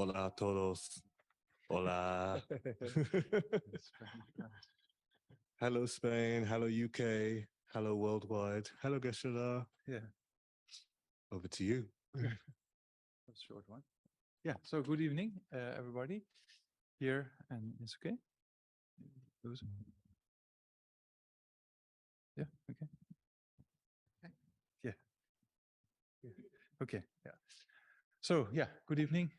Hola a todos. Hola. Hello Spain, hello UK, hello worldwide, hello Geshe. Yeah. Over to you. That's a short one. Yeah, so good evening, everybody here, and it's okay? Yeah, okay. Yeah. Okay, yeah. So, yeah, good evening,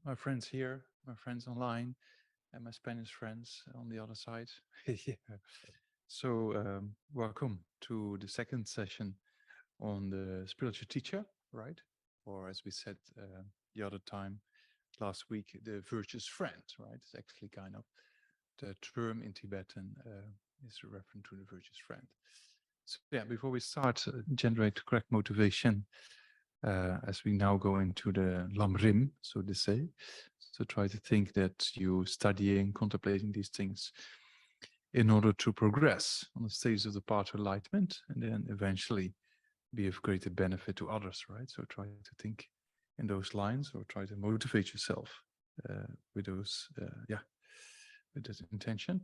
my friends here, my friends online, and my Spanish friends on the other side. Yeah. So, welcome to the second session on the spiritual teacher, right? Or as we said the other time, last week, the virtuous friend, right? It's actually kind of the term in Tibetan is a reference to the virtuous friend. So yeah, before we start, generate correct motivation as we now go into the Lamrim, so to say. So try to think that you studying, contemplating these things in order to progress on the stages of the path to enlightenment, and then eventually be of greater benefit to others, right? So try to think in those lines, or try to motivate yourself with those, with that intention.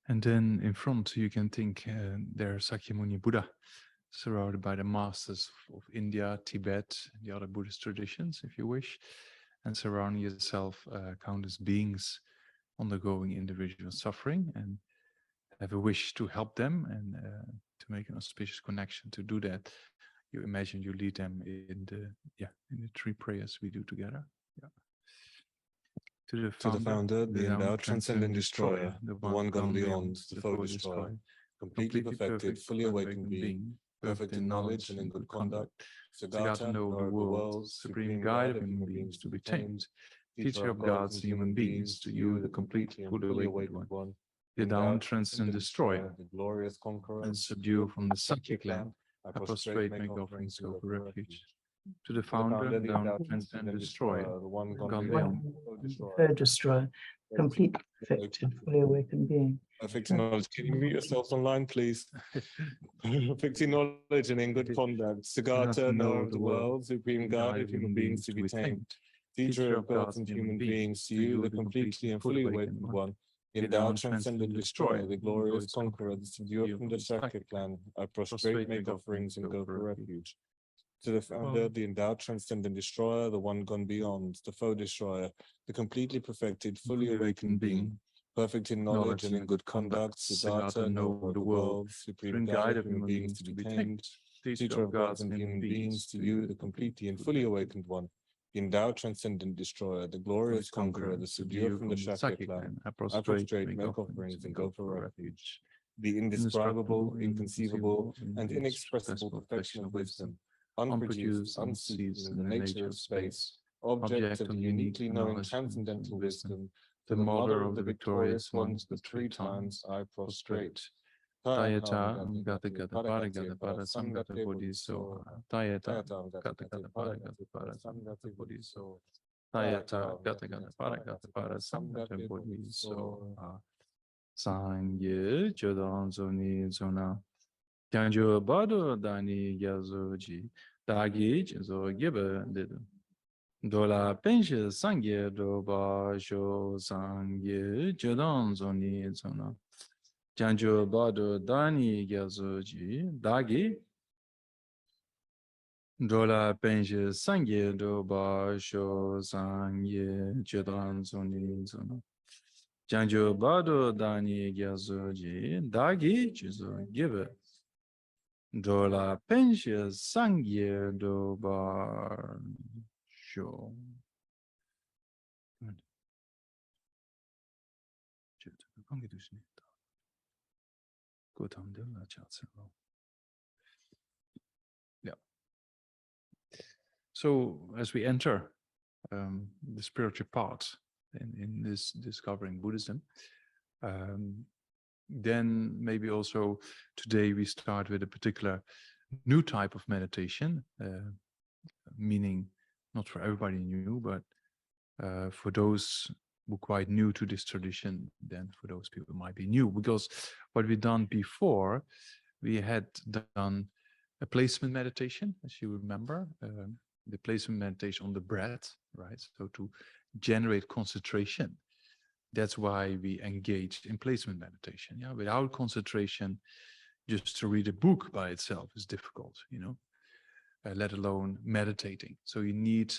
And then in front, you can think there's Sakyamuni Buddha, surrounded by the masters of India, Tibet, and the other Buddhist traditions, if you wish, and surrounding yourself countless beings undergoing individual suffering, and have a wish to help them and to make an auspicious connection. To do that, you imagine you lead them in the three prayers we do together. Yeah. To the founder, the endowed transcendent destroyer, the one gone beyond, the foe destroyer, completely perfected, fully awakened being, perfect in knowledge and in good conduct, Siddhartha, knower of the world, supreme guide of human beings to be tamed, teacher of gods and human beings, to you, the complete and fully awakened one, the endowed transcendent destroyer, the glorious conqueror, and subdue from the psychic land, I prostrate, make offerings, go for refuge. To the founder, the endowed transcendent destroyer, the one gone beyond, the destroyer, complete, perfected, fully awakened being. perfect in knowledge. Can you mute yourselves online, please? Perfect in knowledge and in good conduct. Siddhartha, knower of the world, supreme guide of human beings to be tamed, teacher of gods and human beings, to you, the completely and fully awakened one, the endowed transcendent destroyer, the glorious conqueror, the subduer from the Shakya clan, I prostrate, make offerings, and go for refuge. To the founder, the endowed transcendent destroyer, the one gone beyond, the foe destroyer, the completely perfected, fully awakened being, perfect in knowledge and in good conduct, Siddhartha, knower of the world, supreme guide of human beings to be tamed, teacher of gods and human beings, to you, the completely and fully awakened one, the endowed transcendent destroyer, the glorious conqueror, the subduer from the Shakya clan, I prostrate, make offerings, and go for refuge. The indescribable, inconceivable, and inexpressible perfection of wisdom, unproduced, unceased in the nature of space, object of the uniquely knowing transcendental wisdom, to the mother of the victorious ones, the three times I prostrate. Tayata gata gata para gata para samgata bodhiso. Tayata gata gata para gata para samgata bodhiso. Tayata gata gata para samgata bodhiso. Sangye chodan zoni zona. Janjo bado dani yazoji. Dagi jizo gibe dido. Dola penche sangye doba sho sangye chodan zoni zona. Janjo bado dani yazoji. Dagi Dola penche sangye doba sho sangye chodan zoni zona. Janjo bado dani yazoji. Dagi jizo gibe. Dola penche sangye doba sho. Yeah. So as we enter the spiritual path in this discovering Buddhism, then maybe also today we start with a particular new type of meditation, meaning not for everybody new, but for those who are quite new to this tradition, then for those people it might be new, because what we've done before, we had done a placement meditation, as you remember, the placement meditation on the breath, right? So to generate concentration. That's why we engaged in placement meditation. Yeah, without concentration, just to read a book by itself is difficult, you know, let alone meditating. So you need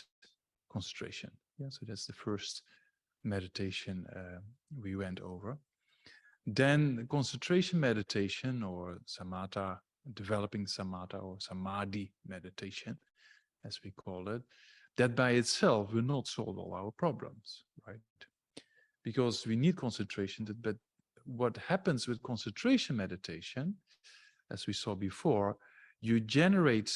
concentration. Yeah, so that's the first meditation we went over. Then concentration meditation, or samatha, developing samatha or samadhi meditation, as we call it, that by itself will not solve all our problems, right? Because we need concentration, but what happens with concentration meditation, as we saw before, you generate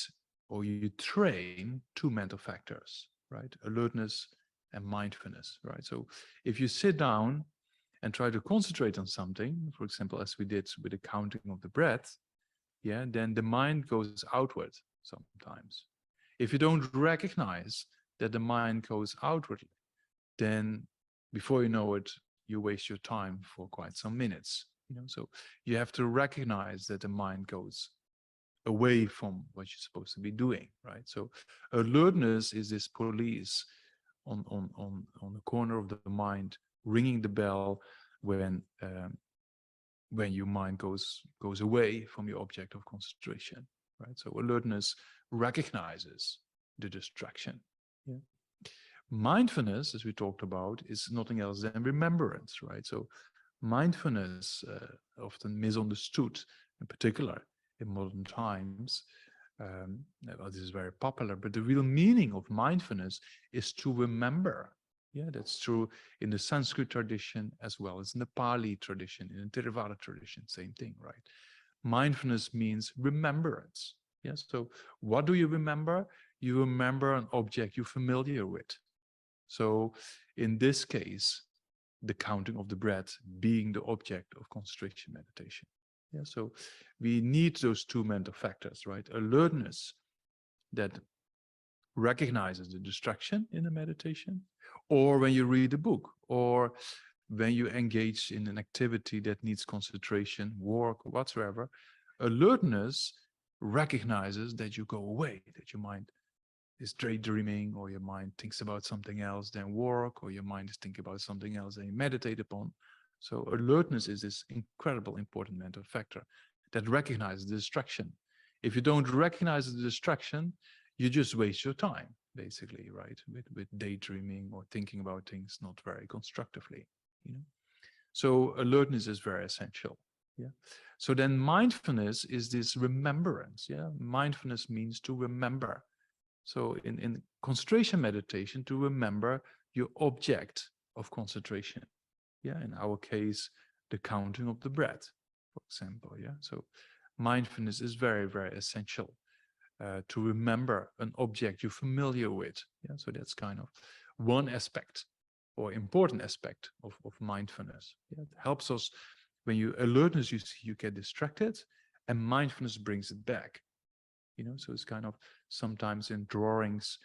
or you train two mental factors, right? Alertness and mindfulness, right? So if you sit down and try to concentrate on something, for example, as we did with the counting of the breath, yeah, then the mind goes outward sometimes. If you don't recognize that the mind goes outwardly, then before you know it, you waste your time for quite some minutes. You know, so you have to recognize that the mind goes away from what you're supposed to be doing, right? So alertness is this police on the corner of the mind, ringing the bell when your mind goes away from your object of concentration, right? So alertness recognizes the distraction. Yeah. Mindfulness, as we talked about, is nothing else than remembrance, right? So mindfulness, often misunderstood, in particular in modern times. Well, this is very popular, but the real meaning of mindfulness is to remember. Yeah, that's true in the Sanskrit tradition as well as in the Pali tradition, in the Theravada tradition, same thing, right? Mindfulness means remembrance. Yes, so what do you remember? You remember an object you're familiar with. So in this case, the counting of the breath being the object of concentration meditation. Yeah, so we need those two mental factors, right? Alertness that recognizes the distraction in the meditation, or when you read a book, or when you engage in an activity that needs concentration, work, or whatsoever. Alertness recognizes that you go away, that your mind is daydreaming, or your mind thinks about something else than work, or your mind is thinking about something else than you meditate upon. So alertness is this incredible important mental factor that recognizes the distraction. If you don't recognize the distraction, you just waste your time, basically, right? With daydreaming or thinking about things not very constructively, you know? So alertness is very essential. Yeah. So then mindfulness is this remembrance. Yeah. Mindfulness means to remember. So in concentration meditation, to remember your object of concentration. Yeah. In our case, the counting of the breath, for example. Yeah. So mindfulness is very, very essential to remember an object you're familiar with. Yeah. So that's kind of one aspect or important aspect of mindfulness. Yeah. It helps us when you alertness, you get distracted, and mindfulness brings it back. You know, so it's kind of sometimes in drawings,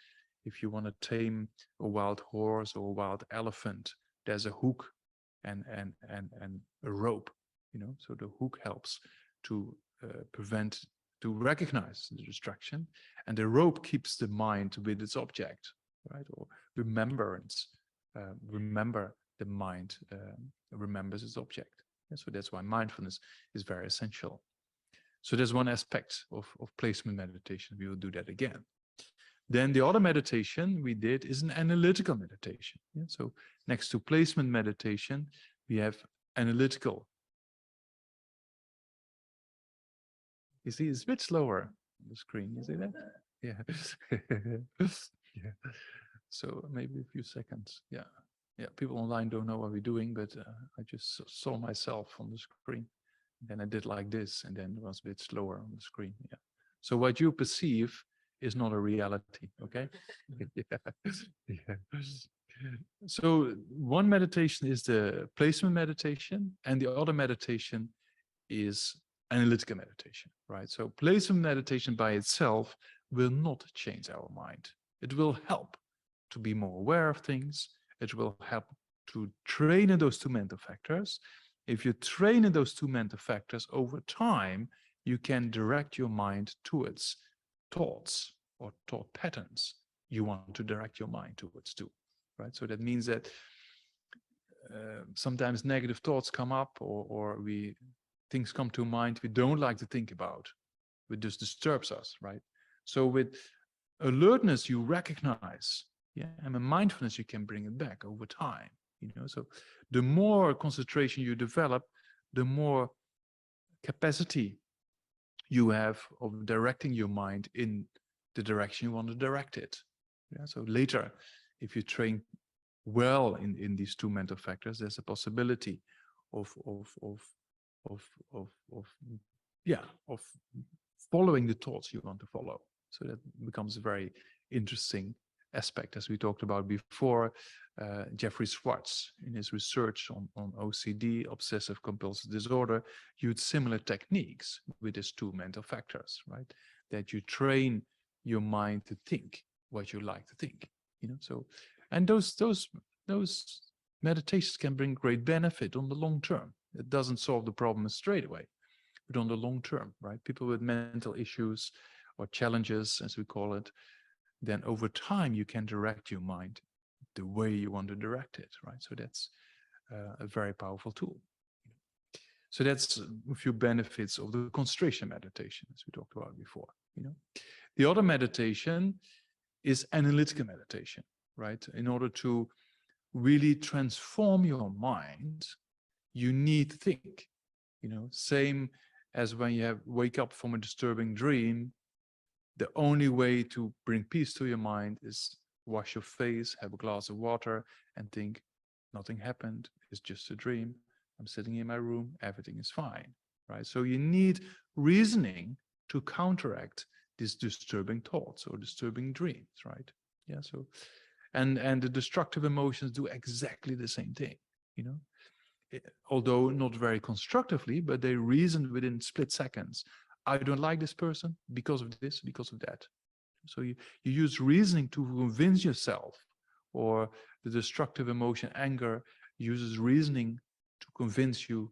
if you want to tame a wild horse or a wild elephant, there's a hook and a rope, you know, so the hook helps to to recognize the distraction, and the rope keeps the mind with its object, right? Or remembrance, remember the mind remembers its object. And so that's why mindfulness is very essential. So there's one aspect of placement meditation. We will do that again. Then the other meditation we did is an analytical meditation. Yeah? So next to placement meditation, we have analytical. You see, it's a bit slower on the screen. You see that? Yeah. Yeah. So maybe a few seconds. Yeah. Yeah. People online don't know what we're doing, but I just saw myself on the screen. Then I did like this, and then it was a bit slower on the screen. Yeah. So what you perceive is not a reality. Okay. Yeah. Yeah. So one meditation is the placement meditation, and the other meditation is analytical meditation, right? So playful meditation by itself will not change our mind. It will help to be more aware of things. It will help to train in those two mental factors. If you train in those two mental factors over time, you can direct your mind towards thoughts or thought patterns you want to direct your mind towards too, right? So that means that sometimes negative thoughts come up, or things come to mind we don't like to think about. It just disturbs us, right? So with alertness, you recognize, yeah, and with mindfulness, you can bring it back over time. So the more concentration you develop, the more capacity you have of directing your mind in the direction you want to direct it. Yeah. So later, if you train well in these two mental factors, there's a possibility of following the thoughts you want to follow. So that becomes a very interesting aspect, as we talked about before. Jeffrey Schwartz, in his research on OCD, obsessive compulsive disorder, used similar techniques with these two mental factors, right? That you train your mind to think what you like to think, So, and those meditations can bring great benefit on the long term. It doesn't solve the problem straight away, but on the long term, right? People with mental issues or challenges, as we call it, then over time you can direct your mind the way you want to direct it, right? So that's a very powerful tool. So that's a few benefits of the concentration meditation, as we talked about before. The other meditation is analytical meditation, right? In order to really transform your mind, you need to think. Same as when you wake up from a disturbing dream. The only way to bring peace to your mind is wash your face, have a glass of water, and think, nothing happened, it's just a dream. I'm sitting in my room, everything is fine, right? So you need reasoning to counteract these disturbing thoughts or disturbing dreams, right? Yeah, so, and the destructive emotions do exactly the same thing, although not very constructively, but they reason within split seconds. I don't like this person because of this, because of that. So you use reasoning to convince yourself, or the destructive emotion, anger, uses reasoning to convince you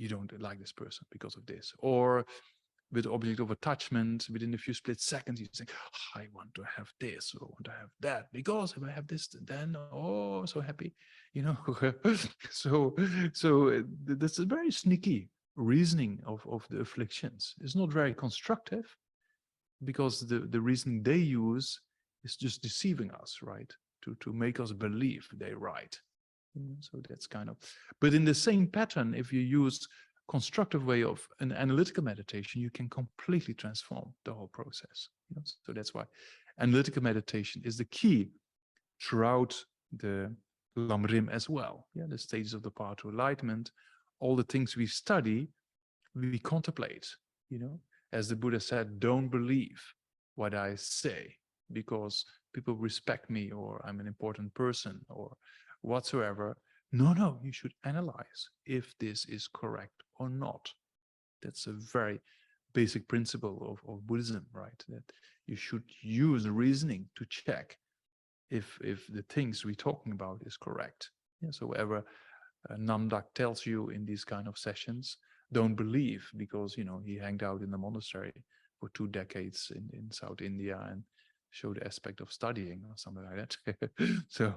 don't like this person because of this. Or with object of attachment, within a few split seconds, you think, oh, I want to have this, or I want to have that, because if I have this, then, oh, so happy, So that's a very sneaky reasoning of the afflictions. It's not very constructive, because the reasoning they use is just deceiving us, right? To make us believe they're right. So that's kind of, but in the same pattern, if you use constructive way of an analytical meditation, you can completely transform the whole process. So that's why analytical meditation is the key throughout the Lamrim as well. Yeah, the stages of the path to enlightenment, all the things we study, we contemplate. As the Buddha said, don't believe what I say because people respect me, or I'm an important person, or whatsoever. No, you should analyze if this is correct or not. That's a very basic principle of Buddhism, right? That you should use reasoning to check if the things we're talking about is correct. Yeah, so whatever Namdak tells you in these kind of sessions, don't believe, because he hanged out in the monastery for 2 decades in South India and showed the aspect of studying or something like that. So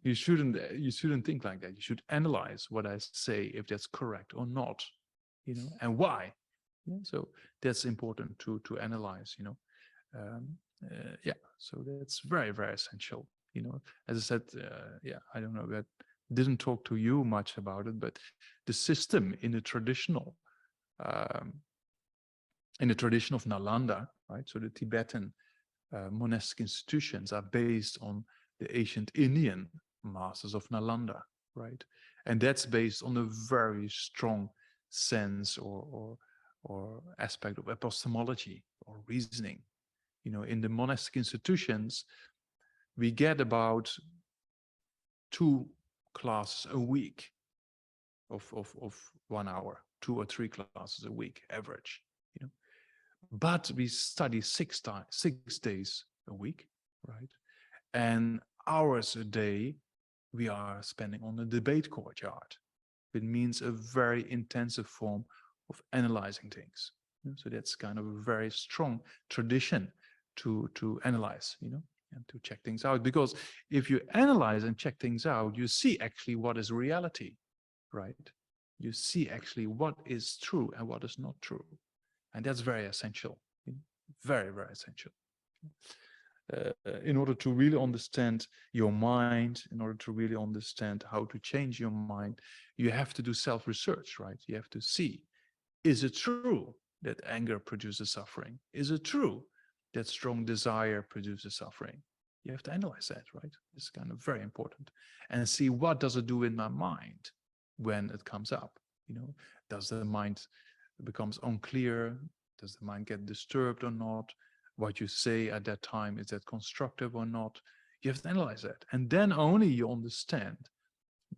you shouldn't think like that. You should analyze what I say, if that's correct or not, and why. Yeah, so that's important to analyze. Yeah, so that's very, very essential. As I said, yeah, I don't know, that didn't talk to you much about it, but the system in the tradition of Nalanda, right? So the Tibetan monastic institutions are based on the ancient Indian masters of Nalanda, right? And that's based on a very strong sense or aspect of epistemology or reasoning. In the monastic institutions, we get about 2 classes a week of 1 hour 2 or 3 classes a week, average, you know. But we study 6 days a week, right? And hours a day we are spending on the debate courtyard. It means a very intensive form of analyzing things. So that's kind of a very strong tradition to analyze, you know, and to check things out. Because if you analyze and check things out, you see actually what is reality, right? You see actually what is true and what is not true. And that's very essential, very, very essential. In order to really understand your mind, in order to really understand how to change your mind, you have to do self-research, right? You have to see, is it true that anger produces suffering? Is it true that strong desire produces suffering? You have to analyze that, right? It's kind of very important. And see, what does it do in my mind when it comes up? You know, does the mind becomes unclear? Does the mind get disturbed or not? What you say at that time, is that constructive or not? You have to analyze that. And then only you understand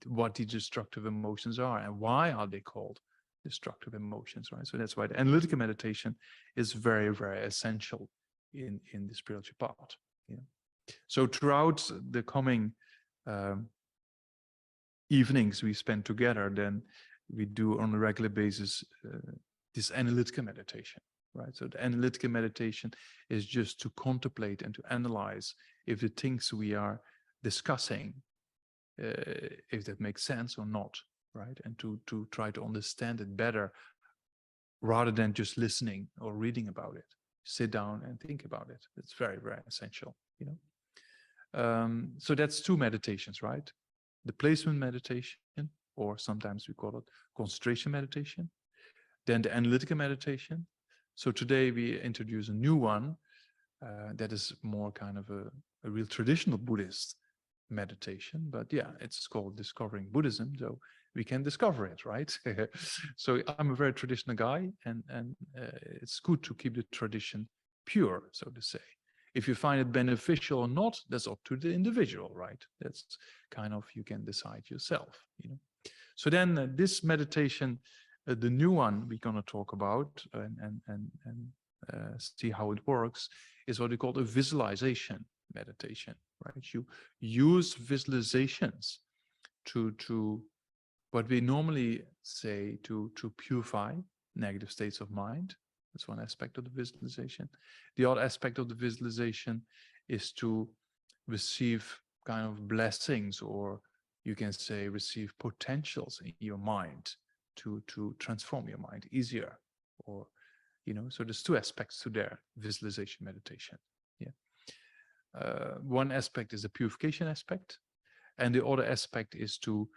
what the destructive emotions are and why are they called destructive emotions, right? So that's why the analytical meditation is very, very essential in the spiritual path. You know? So throughout the coming evenings we spend together, then we do on a regular basis this analytical meditation, right? So the analytical meditation is just to contemplate and to analyze if the things we are discussing, if that makes sense or not, right? And to try to understand it better rather than just listening or reading about it. Sit down and think about it. It's very, very essential, you know. So that's 2 meditations, right? The placement meditation, or sometimes we call it concentration meditation. Then the analytical meditation. So today we introduce a new one that is more kind of a real traditional Buddhist meditation. But yeah, it's called Discovering Buddhism. So we can discover it, right? So I'm a very traditional guy, and it's good to keep the tradition pure, so to say. If you find it beneficial or not, that's up to the individual, right? That's kind of, you can decide yourself, you know. So then this meditation, the new one we're going to talk about and see how it works, is what we call a visualization meditation, right? You use visualizations to what we normally say to purify negative states of mind. That's one aspect of the visualization. The other aspect of the visualization is to receive kind of blessings, or you can say receive potentials in your mind to transform your mind easier, or, you know, so there's 2 aspects to their visualization meditation. Yeah. One aspect is the purification aspect, and the other aspect is to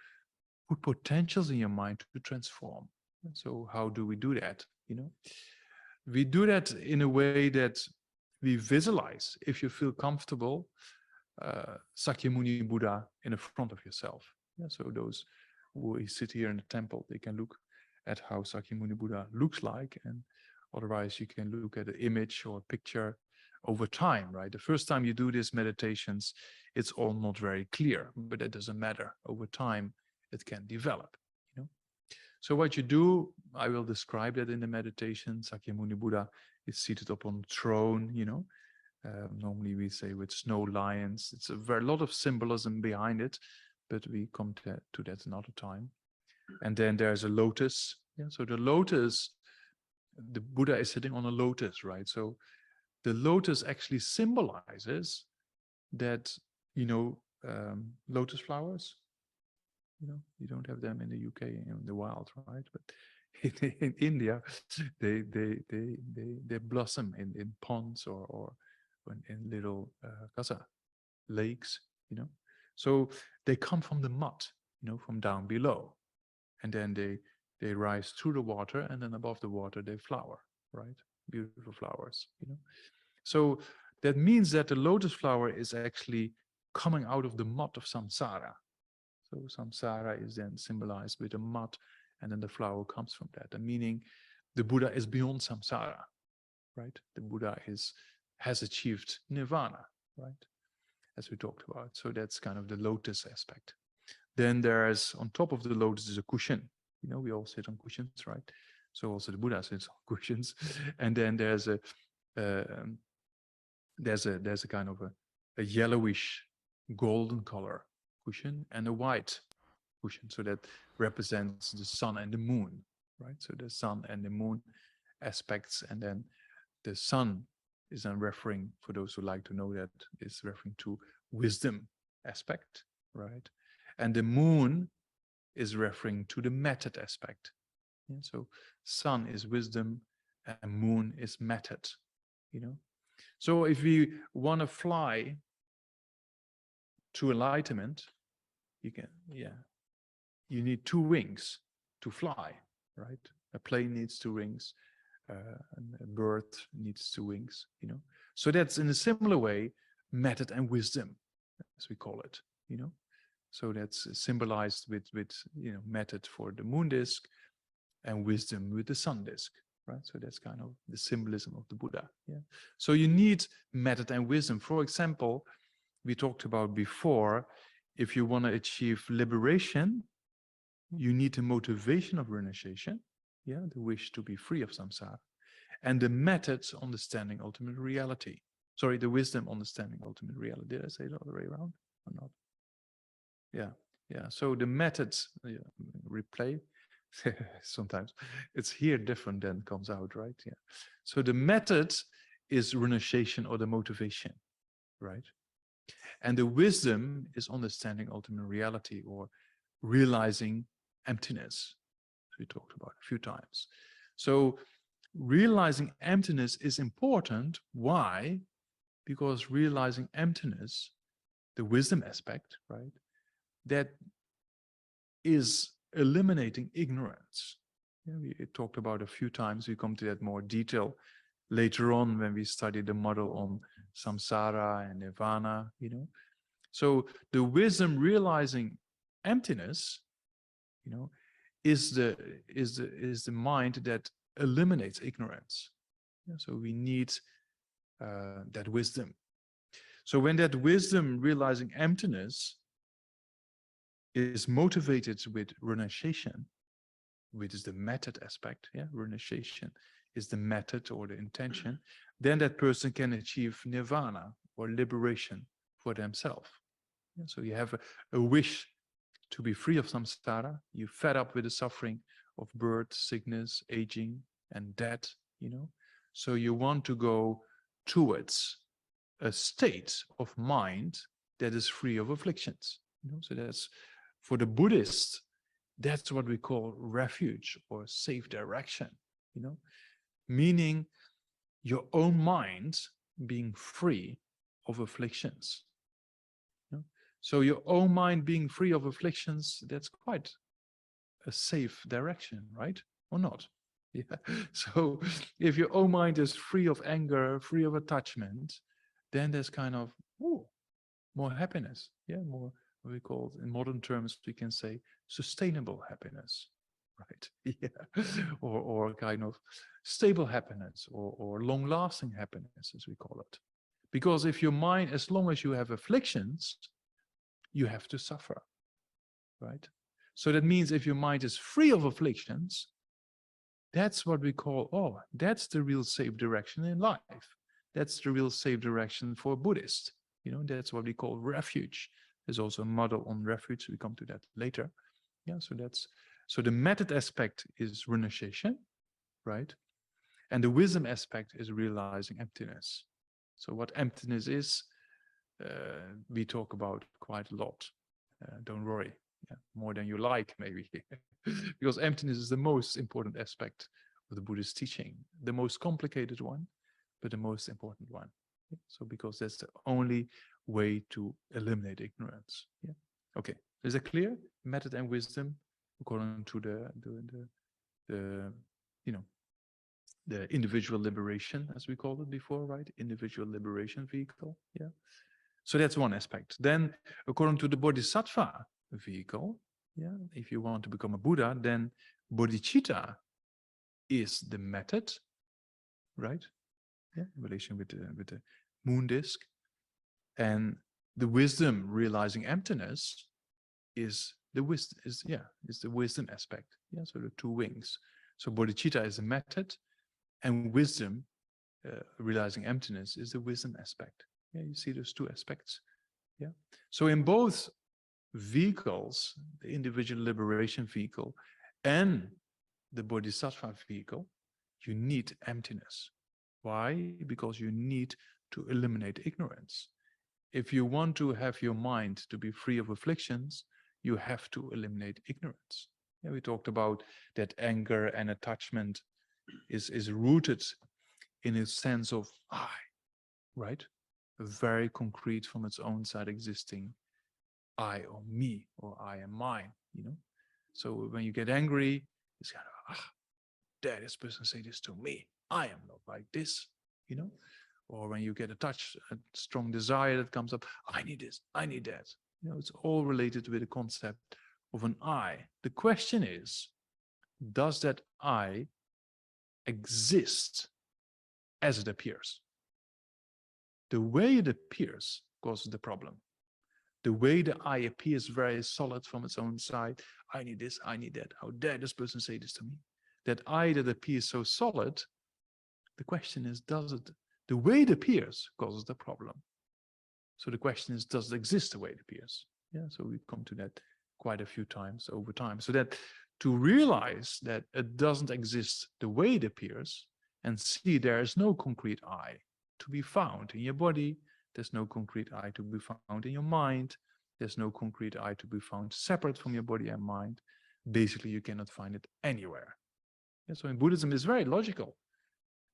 put potentials in your mind to transform. So how do we do that? You know, we do that in a way that we visualize, if you feel comfortable, Sakyamuni Buddha in the front of yourself. Yeah, so those who sit here in the temple, they can look at how Sakyamuni Buddha looks like, and otherwise you can look at an image or a picture over time, right? The first time you do these meditations, it's all not very clear, but it doesn't matter. Over time, it can develop, you know. So what you do, I will describe that in the meditation. Sakyamuni Buddha is seated upon a throne, you know. Normally we say with snow lions. It's a very lot of symbolism behind it, but we come to that another time. And then there's a lotus. Yeah, so the lotus, the Buddha is sitting on a lotus, right? So the lotus actually symbolizes that, you know, lotus flowers. You know, you don't have them in the UK in the wild, right? But in India, they blossom in ponds or in little casa lakes, you know. So they come from the mud, you know, from down below, and then they rise through the water, and then above the water they flower, right? Beautiful flowers, you know. So that means that the lotus flower is actually coming out of the mud of samsara. So samsara is then symbolized with the mud, and then the flower comes from that. The meaning, the Buddha is beyond samsara, right? The Buddha has achieved nirvana, right? As we talked about. So that's kind of the lotus aspect. Then there's, on top of the lotus is a cushion. You know, we all sit on cushions, right? So also the Buddha sits on cushions. And then there's a kind of a yellowish golden color cushion and a white cushion. So that represents the sun and the moon, right? So the sun and the moon aspects, and then the sun is then referring, for those who like to know that, is referring to wisdom aspect, right? And the moon is referring to the method aspect. Yeah, so sun is wisdom and moon is method, you know. So if we want to fly to enlightenment, you can, you need 2 wings to fly, right? A plane needs 2 wings, a bird needs 2 wings, you know. So that's in a similar way, method and wisdom, as we call it, you know. So that's symbolized with you know, method for the moon disk and wisdom with the sun disk, right? So that's kind of the symbolism of the Buddha. Yeah. So you need method and wisdom. For example, we talked about before, if you want to achieve liberation, you need a motivation of renunciation, yeah, the wish to be free of samsara, and the methods understanding ultimate reality. Sorry, the wisdom understanding ultimate reality. Did I say it all the way around or not? Yeah. So the methods, replay. Sometimes it's here different than comes out, right? Yeah. So the method is renunciation or the motivation, right? And the wisdom is understanding ultimate reality or realizing emptiness. We talked about a few times. So realizing emptiness is important. Why? Because realizing emptiness, the wisdom aspect, right? That is eliminating ignorance. Yeah, we talked about a few times. We come to that more detail later on when we study the model on samsara and nirvana, you know. So the wisdom realizing emptiness, you know, is the mind that eliminates ignorance. Yeah, so we need that wisdom. So when that wisdom realizing emptiness is motivated with renunciation, which is the method aspect, yeah, renunciation is the method or the intention, then that person can achieve nirvana or liberation for themselves. Yeah, so you have a wish to be free of samsara, you're fed up with the suffering of birth, sickness, aging, and death, you know, so you want to go towards a state of mind that is free of afflictions, you know. So that's, for the Buddhist, that's what we call refuge or safe direction, you know, meaning your own mind being free of afflictions. You know? So your own mind being free of afflictions, that's quite a safe direction, right? Or not? Yeah. So if your own mind is free of anger, free of attachment, then there's kind of more happiness. Yeah, more what we call, in modern terms, we can say sustainable happiness, right? Yeah, or kind of stable happiness or long-lasting happiness, as we call it. Because if your mind, as long as you have afflictions, you have to suffer, right? So that means if your mind is free of afflictions, that's what we call, that's the real safe direction in life. That's the real safe direction for a Buddhist. You know, that's what we call refuge. There's also a model on refuge. We come to that later. Yeah, so the method aspect is renunciation, right? And the wisdom aspect is realizing emptiness. So what emptiness is, we talk about quite a lot. Don't worry, more than you like, maybe. Because emptiness is the most important aspect of the Buddhist teaching, the most complicated one, but the most important one. So because that's the only way to eliminate ignorance. Yeah. Okay. Is that clear? Method and wisdom, according to the you know, the individual liberation, as we called it before, right? Individual liberation vehicle. Yeah. So that's one aspect. Then, according to the bodhisattva vehicle, yeah, if you want to become a Buddha, then bodhicitta is the method, right? Yeah, in relation with the moon disk, and the wisdom realizing emptiness is the wisdom is, is the wisdom aspect. Yeah, so the two wings. So bodhicitta is a method, and wisdom, realizing emptiness, is the wisdom aspect. Yeah, you see those two aspects. Yeah. So in both vehicles, the individual liberation vehicle and the bodhisattva vehicle, you need emptiness. Why? Because you need to eliminate ignorance. If you want to have your mind to be free of afflictions, you have to eliminate ignorance. Yeah, we talked about that anger and attachment is rooted in a sense of I, right? Very concrete from its own side existing I or me or I am mine, you know? So when you get angry, it's kind of, dare this person say this to me. I am not like this, you know? Or when you get a strong desire that comes up, I need this, I need that. You know, it's all related with the concept of an I. The question is, does that I exist as it appears? The way it appears causes the problem. The way the I appears very solid from its own side, I need this, I need that. How dare this person say this to me? That I that appears so solid, the question is, does it, the way it appears causes the problem. So the question is, does it exist the way it appears? Yeah, so we've come to that quite a few times over time. So that to realize that it doesn't exist the way it appears and see there is no concrete I to be found in your body, there's no concrete I to be found in your mind, there's no concrete I to be found separate from your body and mind. Basically, you cannot find it anywhere. Yeah, so in Buddhism, it's very logical.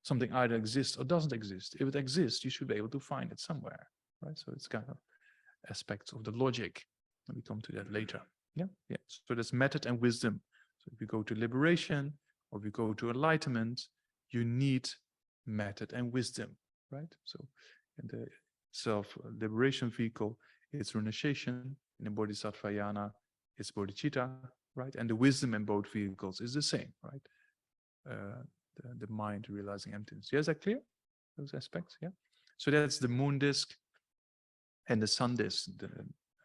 Something either exists or doesn't exist. If it exists, you should be able to find it somewhere, right? So it's kind of aspects of the logic. And we come to that later. Yeah, yeah. So there's method and wisdom. So if you go to liberation or if you go to enlightenment, you need method and wisdom, right? So in the self-liberation vehicle, it's renunciation. In the bodhisattva yana, it's bodhicitta, right? And the wisdom in both vehicles is the same, right? The mind realizing emptiness. Yeah, is that clear? Those aspects, yeah. So that's the moon disk and the sun disk,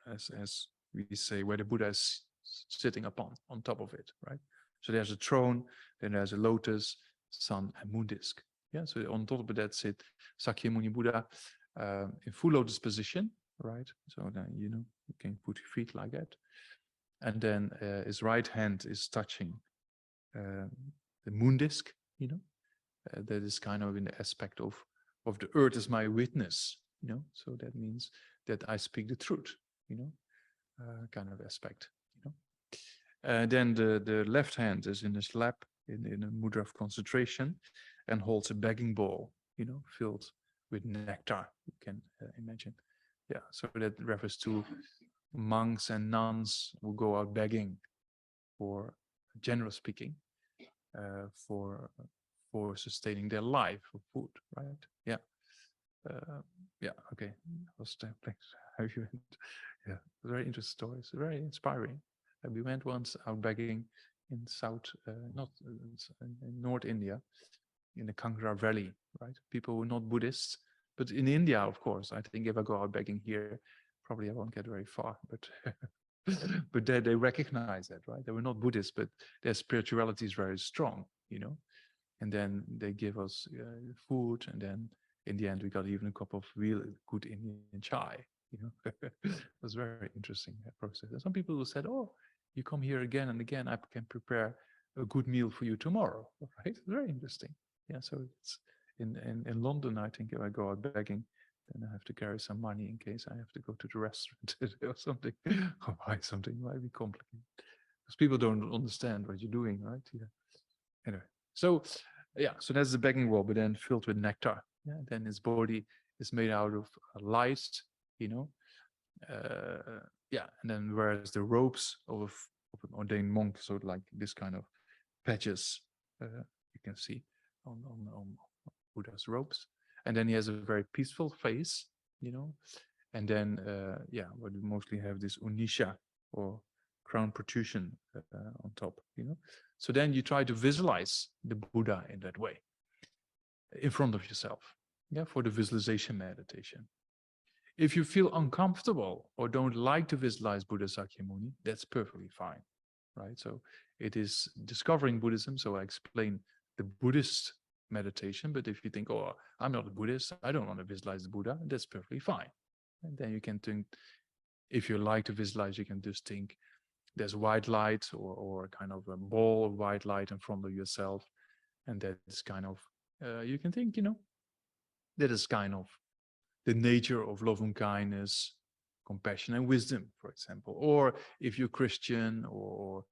as we say, where the Buddha is sitting on top of it, right? So there's a throne, then there's a lotus, sun, and moon disk. Yeah, so on top of that sit Sakyamuni Buddha in full lotus position, right? So then you can put your feet like that, and then his right hand is touching the moon disk. That is kind of in the aspect of the earth is my witness, so that means that I speak the truth, kind of aspect, then the left hand is in his lap in a mudra of concentration and holds a begging bowl, filled with nectar, you can imagine. Yeah, so that refers to monks and nuns who go out begging for, generally speaking, for sustaining their life, for food, right? Yeah. Yeah, okay. Thanks. How you went? Yeah, very interesting stories, very inspiring. We went once out begging in in North India, in the Kangra Valley, right? People who are not Buddhists, but in India, of course, I think if I go out begging here, probably I won't get very far, but but they recognize that, right? They were not Buddhists, but their spirituality is very strong, and then they give us food, and then in the end we got even a cup of real good Indian chai. It was very interesting process. And some people who said, "Oh, you come here again and again, I can prepare a good meal for you tomorrow." Right? Very interesting. Yeah. So it's in London, I think if I go out begging, then I have to carry some money in case I have to go to the restaurant or something, or buy something. It might be complicated because people don't understand what you're doing, right? Yeah. Anyway, so yeah, so that's the begging bowl, but then filled with nectar. Yeah, then his body is made out of light, yeah, and then whereas the robes of an ordained monk, so like this kind of patches, you can see on Buddha's robes, and then he has a very peaceful face, and then yeah, what we mostly have this unisha or crown protrusion on top, So then you try to visualize the Buddha in that way, in front of yourself, yeah, for the visualization meditation. If you feel uncomfortable or don't like to visualize Buddha Sakyamuni, that's perfectly fine, right? So it is discovering Buddhism. So I explain the Buddhist meditation, but if you think, oh, I'm not a Buddhist, I don't want to visualize the Buddha, that's perfectly fine. And then you can think, if you like to visualize, you can just think there's white light or kind of a ball of white light in front of yourself. And that's kind of, you can think, that is kind of the nature of love and kindness, compassion and wisdom, for example. Or if you're Christian or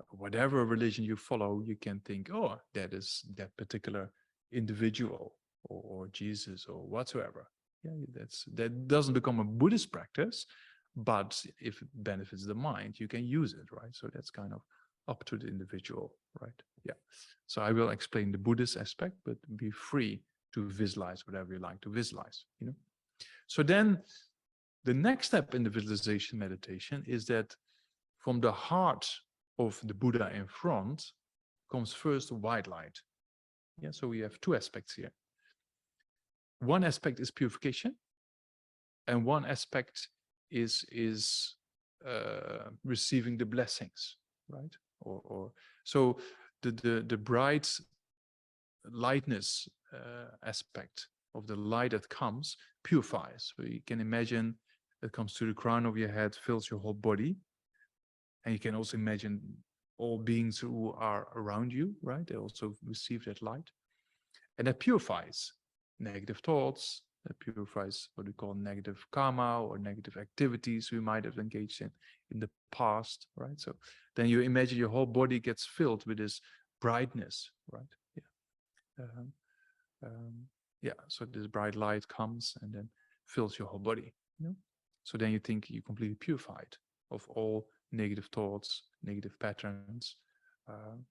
whatever religion you follow, you can think, oh, that is that particular individual or Jesus or whatsoever. Yeah, that doesn't become a Buddhist practice, but if it benefits the mind, you can use it, right? So that's kind of up to the individual, right? Yeah. So I will explain the Buddhist aspect, but be free to visualize whatever you like to visualize, So then the next step in the visualization meditation is that from the heart of the Buddha in front comes first white light. Yeah, so we have two aspects here. One aspect is purification, and one aspect is receiving the blessings, right? Or so the bright lightness aspect of the light that comes purifies. So you can imagine it comes to the crown of your head, fills your whole body. And you can also imagine all beings who are around you, right? They also receive that light. And that purifies negative thoughts, that purifies what we call negative karma or negative activities we might have engaged in the past, right? So then you imagine your whole body gets filled with this brightness, right? Yeah. So this bright light comes and then fills your whole body. So then you think you're completely purified of all negative thoughts, negative patterns,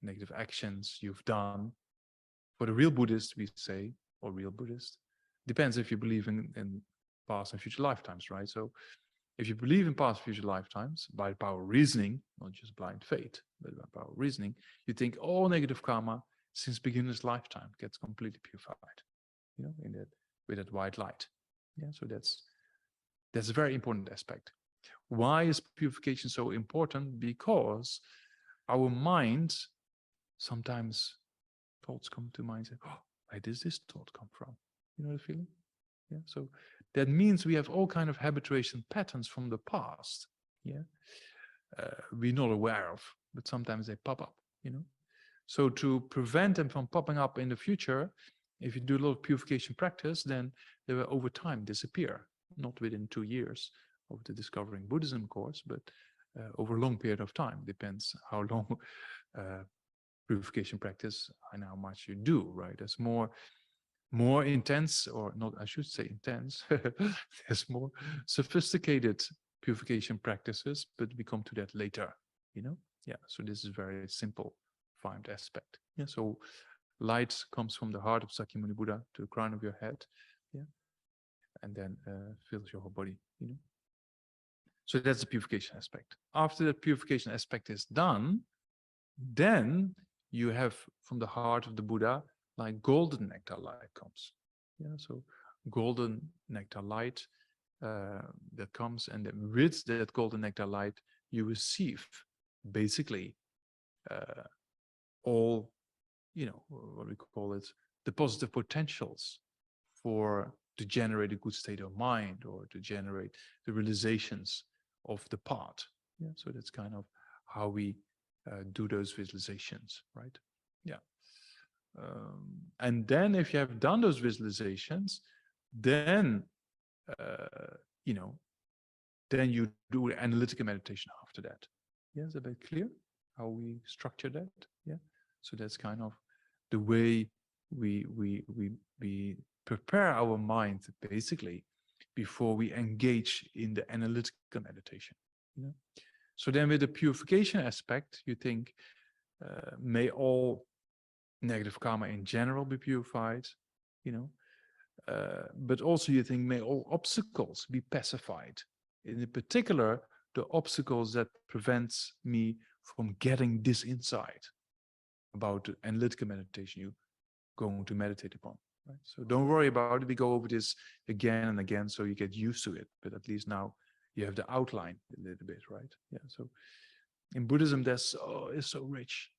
negative actions you've done. For the real Buddhist, we say, or real Buddhist, depends if you believe in past and future lifetimes, right? So if you believe in past and future lifetimes, by power of reasoning, not just blind faith, but by power of reasoning, you think all negative karma since beginner's lifetime gets completely purified, with that white light. Yeah, so that's a very important aspect. Why is purification so important? Because our mind, sometimes thoughts come to mind and say, oh, where does this thought come from? You know the feeling? Yeah. So that means we have all kind of habituation patterns from the past. Yeah. We're not aware of, but sometimes they pop up, So to prevent them from popping up in the future, if you do a lot of purification practice, then they will over time disappear, not within 2 years of the Discovering Buddhism course, but over a long period of time. Depends how long purification practice and how much you do, right? There's more intense, or not, I should say intense. There's more sophisticated purification practices, but we come to that later, Yeah, so this is very simple, find aspect. Yeah, so light comes from the heart of Sakyamuni Buddha to the crown of your head, yeah, and then fills your whole body, So that's the purification aspect. After the purification aspect is done, then you have from the heart of the Buddha, like golden nectar light comes. Yeah, so golden nectar light that comes, and then with that golden nectar light, you receive basically all, what we call it, the positive potentials to generate a good state of mind or to generate the realizations of the path. Yeah, so that's kind of how we do those visualizations, right? Yeah. And then if you have done those visualizations, then, then you do analytical meditation after that. Yeah, is that a bit clear how we structure that? Yeah. So that's kind of the way we prepare our mind basically before we engage in the analytical meditation. So then with the purification aspect, you think, may all negative karma in general be purified, but also you think, may all obstacles be pacified. In particular, the obstacles that prevents me from getting this insight about the analytical meditation you're going to meditate upon. right? So don't worry about it. We go over this again and again, so you get used to it. But at least now you have the outline a little bit, right? Yeah. So in Buddhism, it's so rich,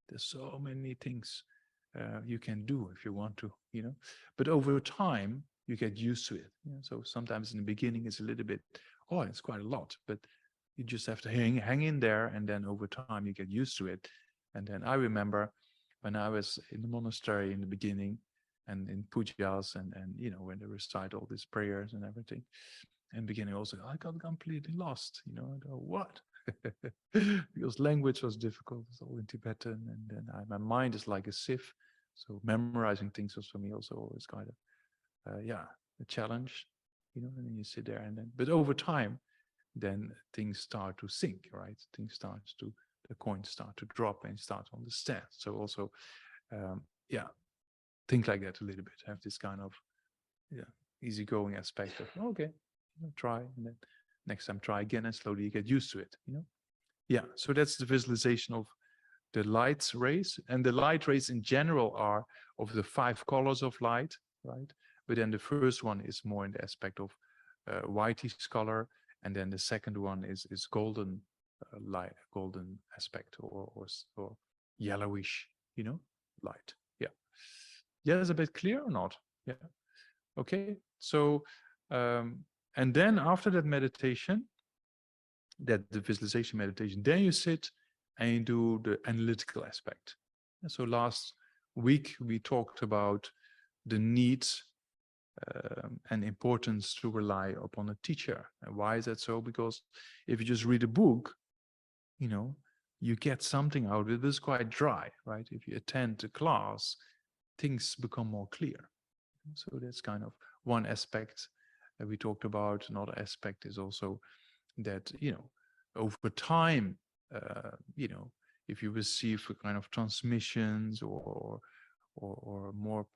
There's so many things you can do if you want to, But over time, you get used to it. So sometimes in the beginning, it's a little bit, it's quite a lot, but you just have to hang in there, and then over time you get used to it. And then I remember when I was in the monastery in the beginning, and in pujas, and when they recite all these prayers and everything, in the beginning also I got completely lost. I go, what? Because language was difficult. It's all in Tibetan, and then my mind is like a sieve. So memorizing things was for me also always kind of a challenge. And then you sit there, and then, but over time, then things start to sink, right? The coins start to drop, and you start to understand. So also, think like that a little bit. Have this kind of, easygoing aspect of, okay, try, and then next time try again, and slowly you get used to it, So that's the visualization of the light rays. And the light rays in general are of the 5 colors of light, right? But then the first one is more in the aspect of whitish color, and then the second one is golden light, golden aspect, or yellowish, light. Yeah, is a bit clear or not? Yeah. Okay. So, and then after that meditation, the visualization meditation, then you sit and you do the analytical aspect. And so last week we talked about the needs and importance to rely upon a teacher. And why is that so? Because if you just read a book, you get something out of it. It's quite dry, right? If you attend a class, things become more clear. So that's kind of one aspect that we talked about. Another aspect is also that, over time, if you receive a kind of transmissions or more,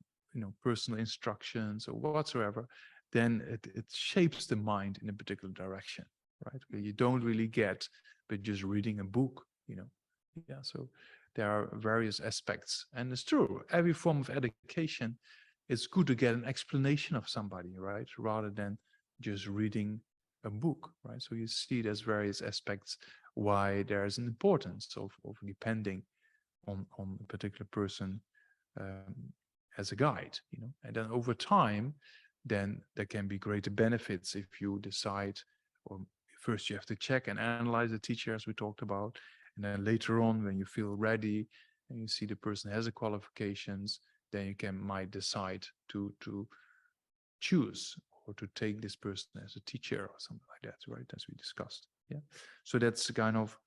personal instructions or whatsoever, then it shapes the mind in a particular direction, right? Where you don't really get, but just reading a book, Yeah, so there are various aspects, and it's true. Every form of education, it's good to get an explanation of somebody, right? Rather than just reading a book, right? So you see there's various aspects why there is an importance of depending on a particular person as a guide, And then over time, then there can be greater benefits if you decide, or first you have to check and analyze the teacher, as we talked about, and then later on, when you feel ready and you see the person has the qualifications, then you might decide to choose or to take this person as a teacher or something like that, right? As we discussed. Yeah. So that's the kind of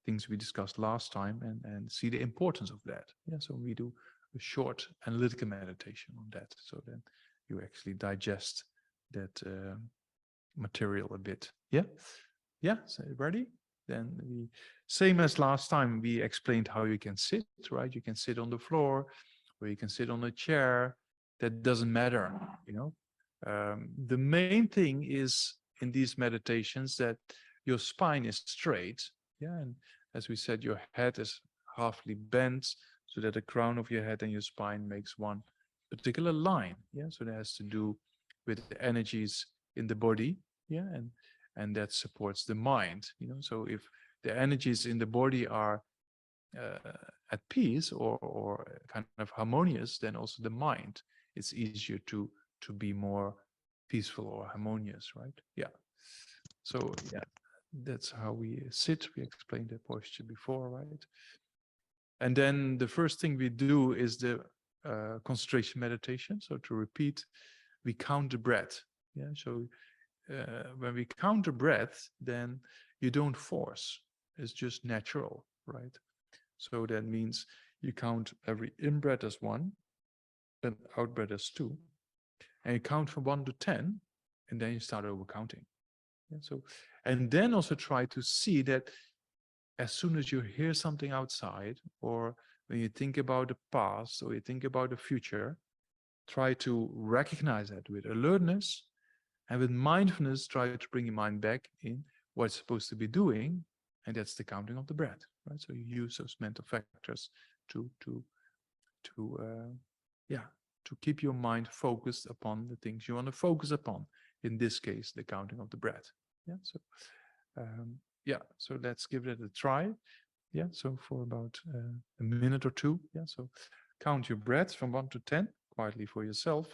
things we discussed last time, and see the importance of that. Yeah. So we do a short analytical meditation on that. So then you actually digest that material a bit. Yeah. Yeah. So ready? Then same as last time, we explained how you can sit, right? You can sit on the floor, or you can sit on a chair. That doesn't matter, The main thing is in these meditations that your spine is straight. Yeah. And as we said, your head is halfly bent so that the crown of your head and your spine makes one particular line. Yeah. So that has to do with the energies in the body. Yeah. And that supports the mind, So if the energies in the body are at peace or kind of harmonious, then also the mind, it's easier to be more peaceful or harmonious, right? Yeah. So yeah, that's how we sit. We explained the posture before, right? And then the first thing we do is the concentration meditation. So to repeat, we count the breath. Yeah. So when we count the breath, then you don't force. It's just natural, right? So that means you count every in-breath as 1, then out-breath as 2, and you count from 1 to 10, and then you start over counting. Yeah, so, and then also try to see that as soon as you hear something outside, or when you think about the past, or you think about the future, try to recognize that with alertness, and with mindfulness, try to bring your mind back in what it's supposed to be doing, and that's the counting of the breath, right? So you use those mental factors to to keep your mind focused upon the things you want to focus upon. In this case, the counting of the breath. Yeah. So, yeah. So let's give it a try. Yeah. So for about a minute or two. Yeah. So count your breaths from 1 to 10 quietly for yourself.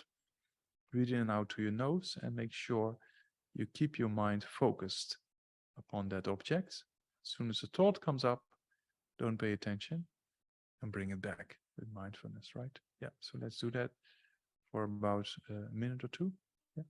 Breathe in and out to your nose and make sure you keep your mind focused upon that object. As soon as a thought comes up, don't pay attention and bring it back with mindfulness, right? Yeah. So let's do that for about a minute or two. Yeah.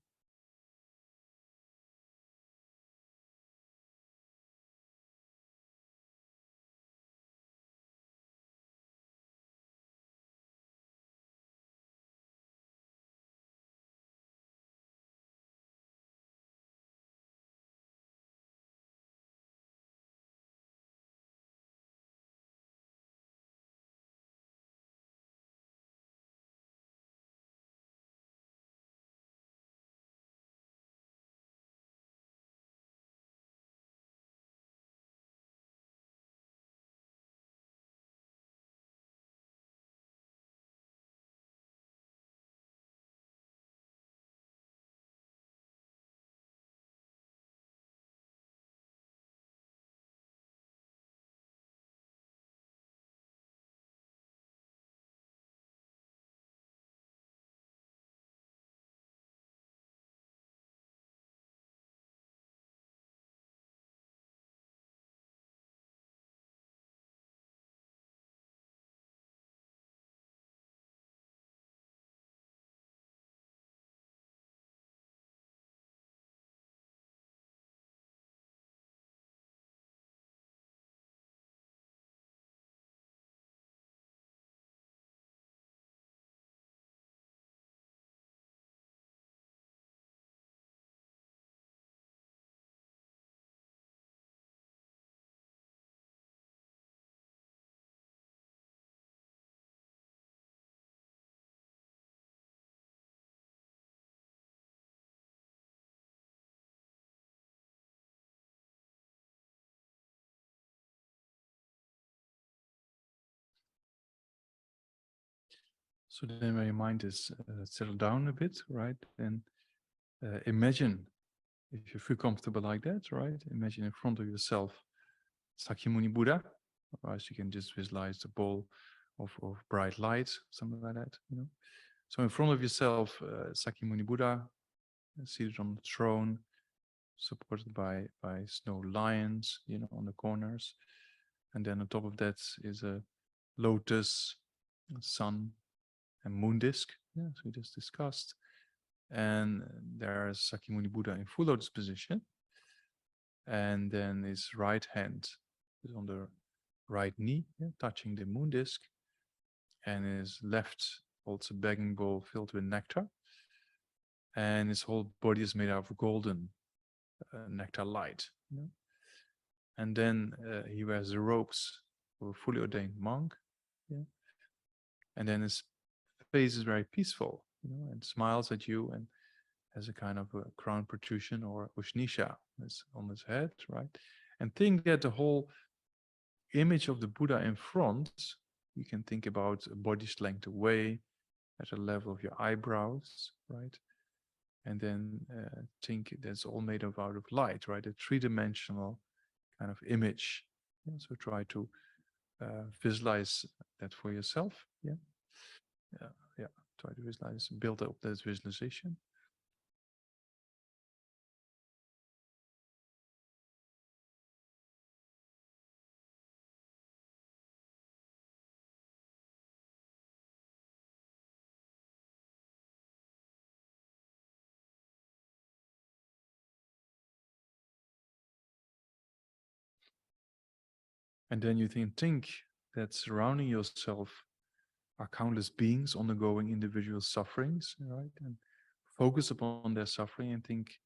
So then when your mind is settled down a bit, right? Then imagine, if you feel comfortable like that, right? Imagine in front of yourself Sakyamuni Buddha, or else you can just visualize the ball of bright light, something like that, you know. So in front of yourself, Sakyamuni Buddha, seated on the throne, supported by snow lions, you know, on the corners. And then on top of that is a lotus, a sun, and moon disk, yeah, so we just discussed. And there's Sakyamuni Buddha in full lotus position. And then his right hand is on the right knee, yeah, touching the moon disk. And his left holds a begging bowl filled with nectar. And his whole body is made out of golden nectar light. You know? And then he wears the robes of a fully ordained monk. Yeah. And then his face is very peaceful, you know, and smiles at you and has a kind of a crown protrusion or ushnisha on his head, right? And think that the whole image of the Buddha in front, you can think about a body's length away at the level of your eyebrows, right? And then think that's all made of out of light, right? A three-dimensional kind of image. Yeah? So try to visualize that for yourself. Yeah. Yeah. Try to visualize, build up that visualization. And then you think that surrounding yourself are countless beings undergoing individual sufferings, right? And focus upon their suffering and think,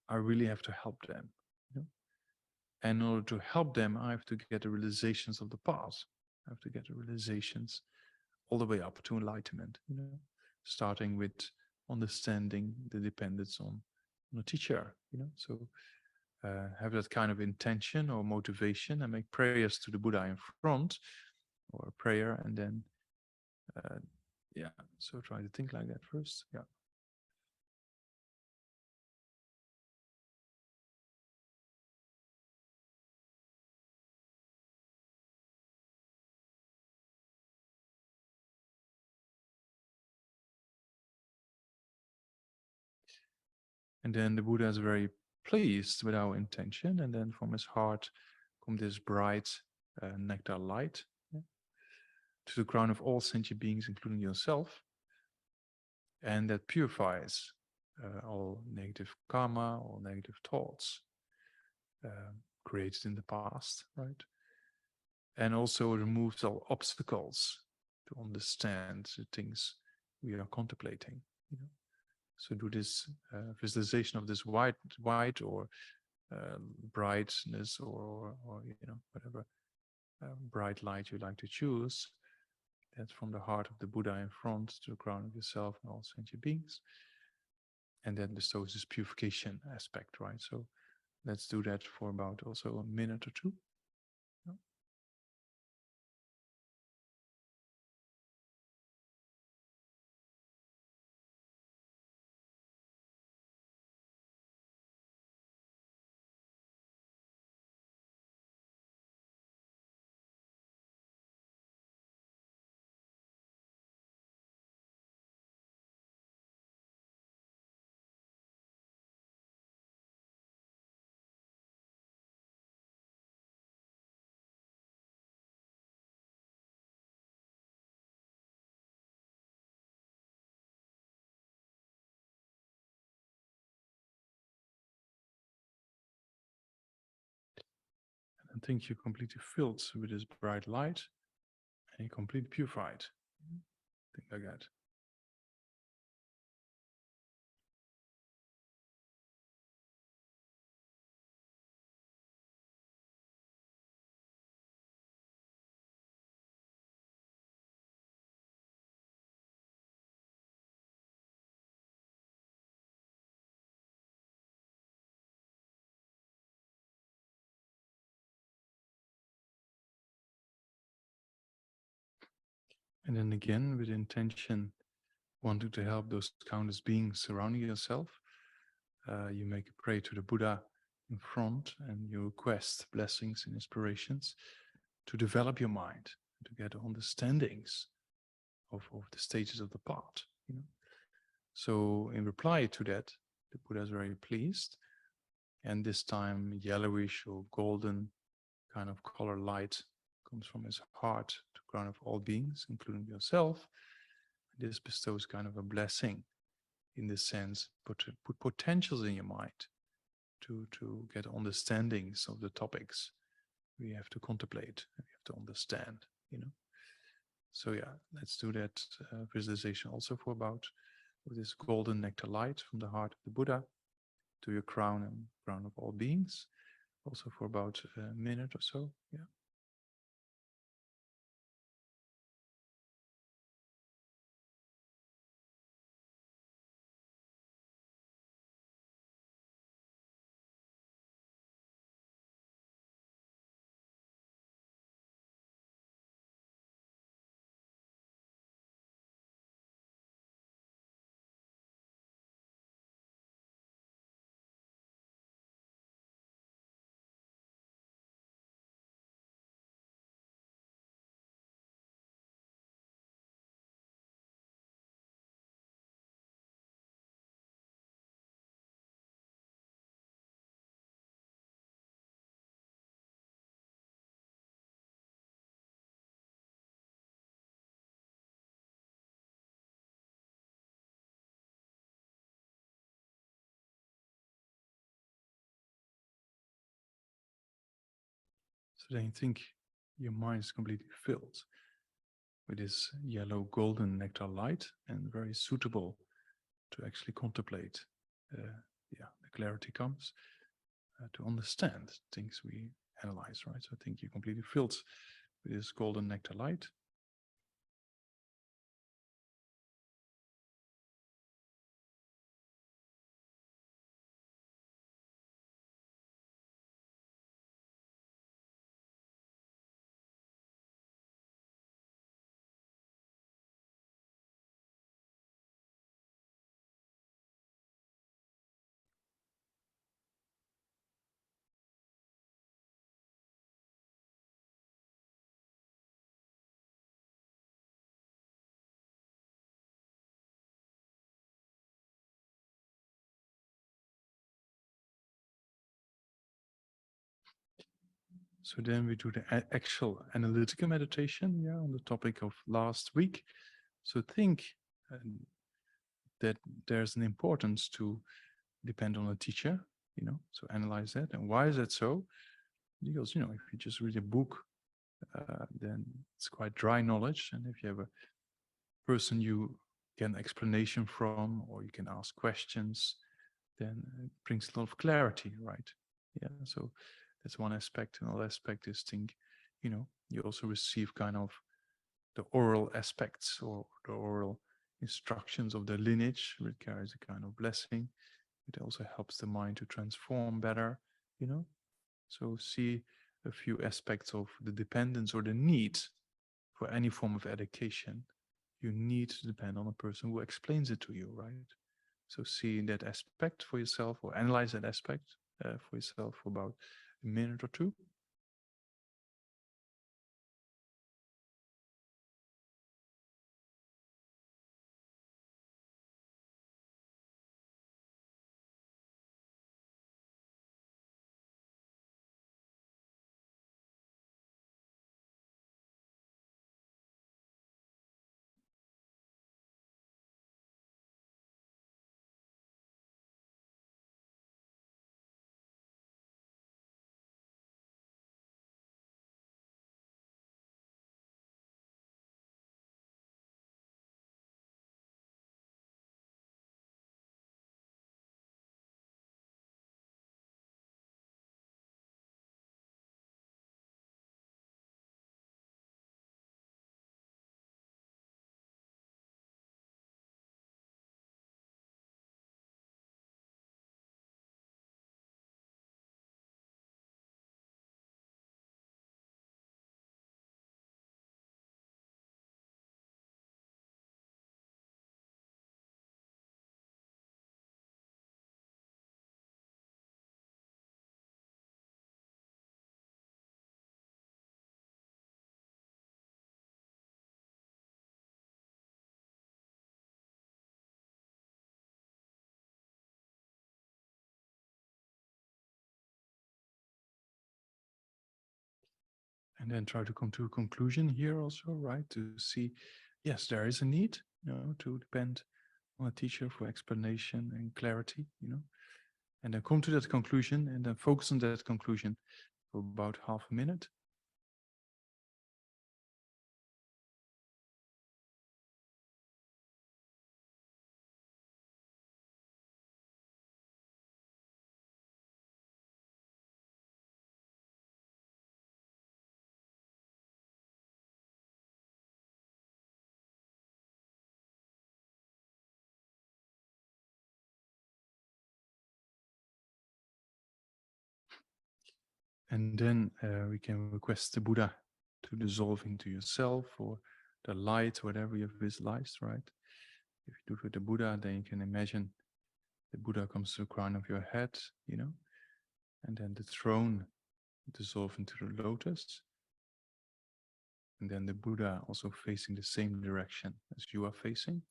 I really have to help them. You know? And in order to help them, I have to get the realizations of the past. I have to get the realizations all the way up to enlightenment, you know, starting with understanding the dependence on a teacher, you know. So have that kind of intention or motivation and make prayers to the Buddha in front, or a prayer, and then Yeah, so try to think like that first. Yeah. And then the Buddha is very pleased with our intention, and then from his heart comes this bright nectar light, yeah, to the crown of all sentient beings, including yourself, and that purifies all negative karma, all negative thoughts created in the past, right? And also removes all obstacles to understand the things we are contemplating, you know. So do this visualization of this white or brightness or you know, whatever bright light you like to choose. That's from the heart of the Buddha in front to the crown of yourself and all sentient beings. And then bestows this purification aspect, right? So let's do that for about also a minute or two. Yeah. And think you're completely filled with this bright light and you're completely purified. Think like that. And then again, with intention, wanting to help those countless beings surrounding yourself, you make a prayer to the Buddha in front and you request blessings and inspirations to develop your mind, to get understandings of the stages of the path. You know? So in reply to that, the Buddha is very pleased. And this time yellowish or golden kind of color light comes from his heart to crown of all beings, including yourself. This bestows kind of a blessing in this sense, put potentials in your mind to get understandings of the topics we have to contemplate, we have to understand, you know. So yeah, let's do that visualization also for about with this golden nectar light from the heart of the Buddha to your crown and crown of all beings, also for about a minute or so. Yeah. So then you think your mind is completely filled with this yellow golden nectar light and very suitable to actually contemplate. Yeah, the clarity comes to understand things we analyze, right? So I think you're completely filled with this golden nectar light. So then we do the actual analytical meditation, yeah, on the topic of last week. So think that there's an importance to depend on a teacher, so analyze that. And why is that so? Because, if you just read a book, then it's quite dry knowledge. And if you have a person you get an explanation from, or you can ask questions, then it brings a lot of clarity, right? Yeah, so that's one aspect. Another aspect is you also receive kind of the oral aspects or the oral instructions of the lineage, which carries a kind of blessing. It also helps the mind to transform better, So see a few aspects of the dependence or the need for any form of education. You need to depend on a person who explains it to you, right? So see that aspect for yourself, or analyze that aspect for yourself for about a minute or two. And then try to come to a conclusion here also, right? To see, yes, there is a need, to depend on a teacher for explanation and clarity, and then come to that conclusion and then focus on that conclusion for about half a minute. And then we can request the Buddha to dissolve into yourself, or the light, whatever you have visualized, right? If you do it with the Buddha, then you can imagine the Buddha comes to the crown of your head, and then the throne dissolve into the lotus. And then the Buddha also facing the same direction as you are facing,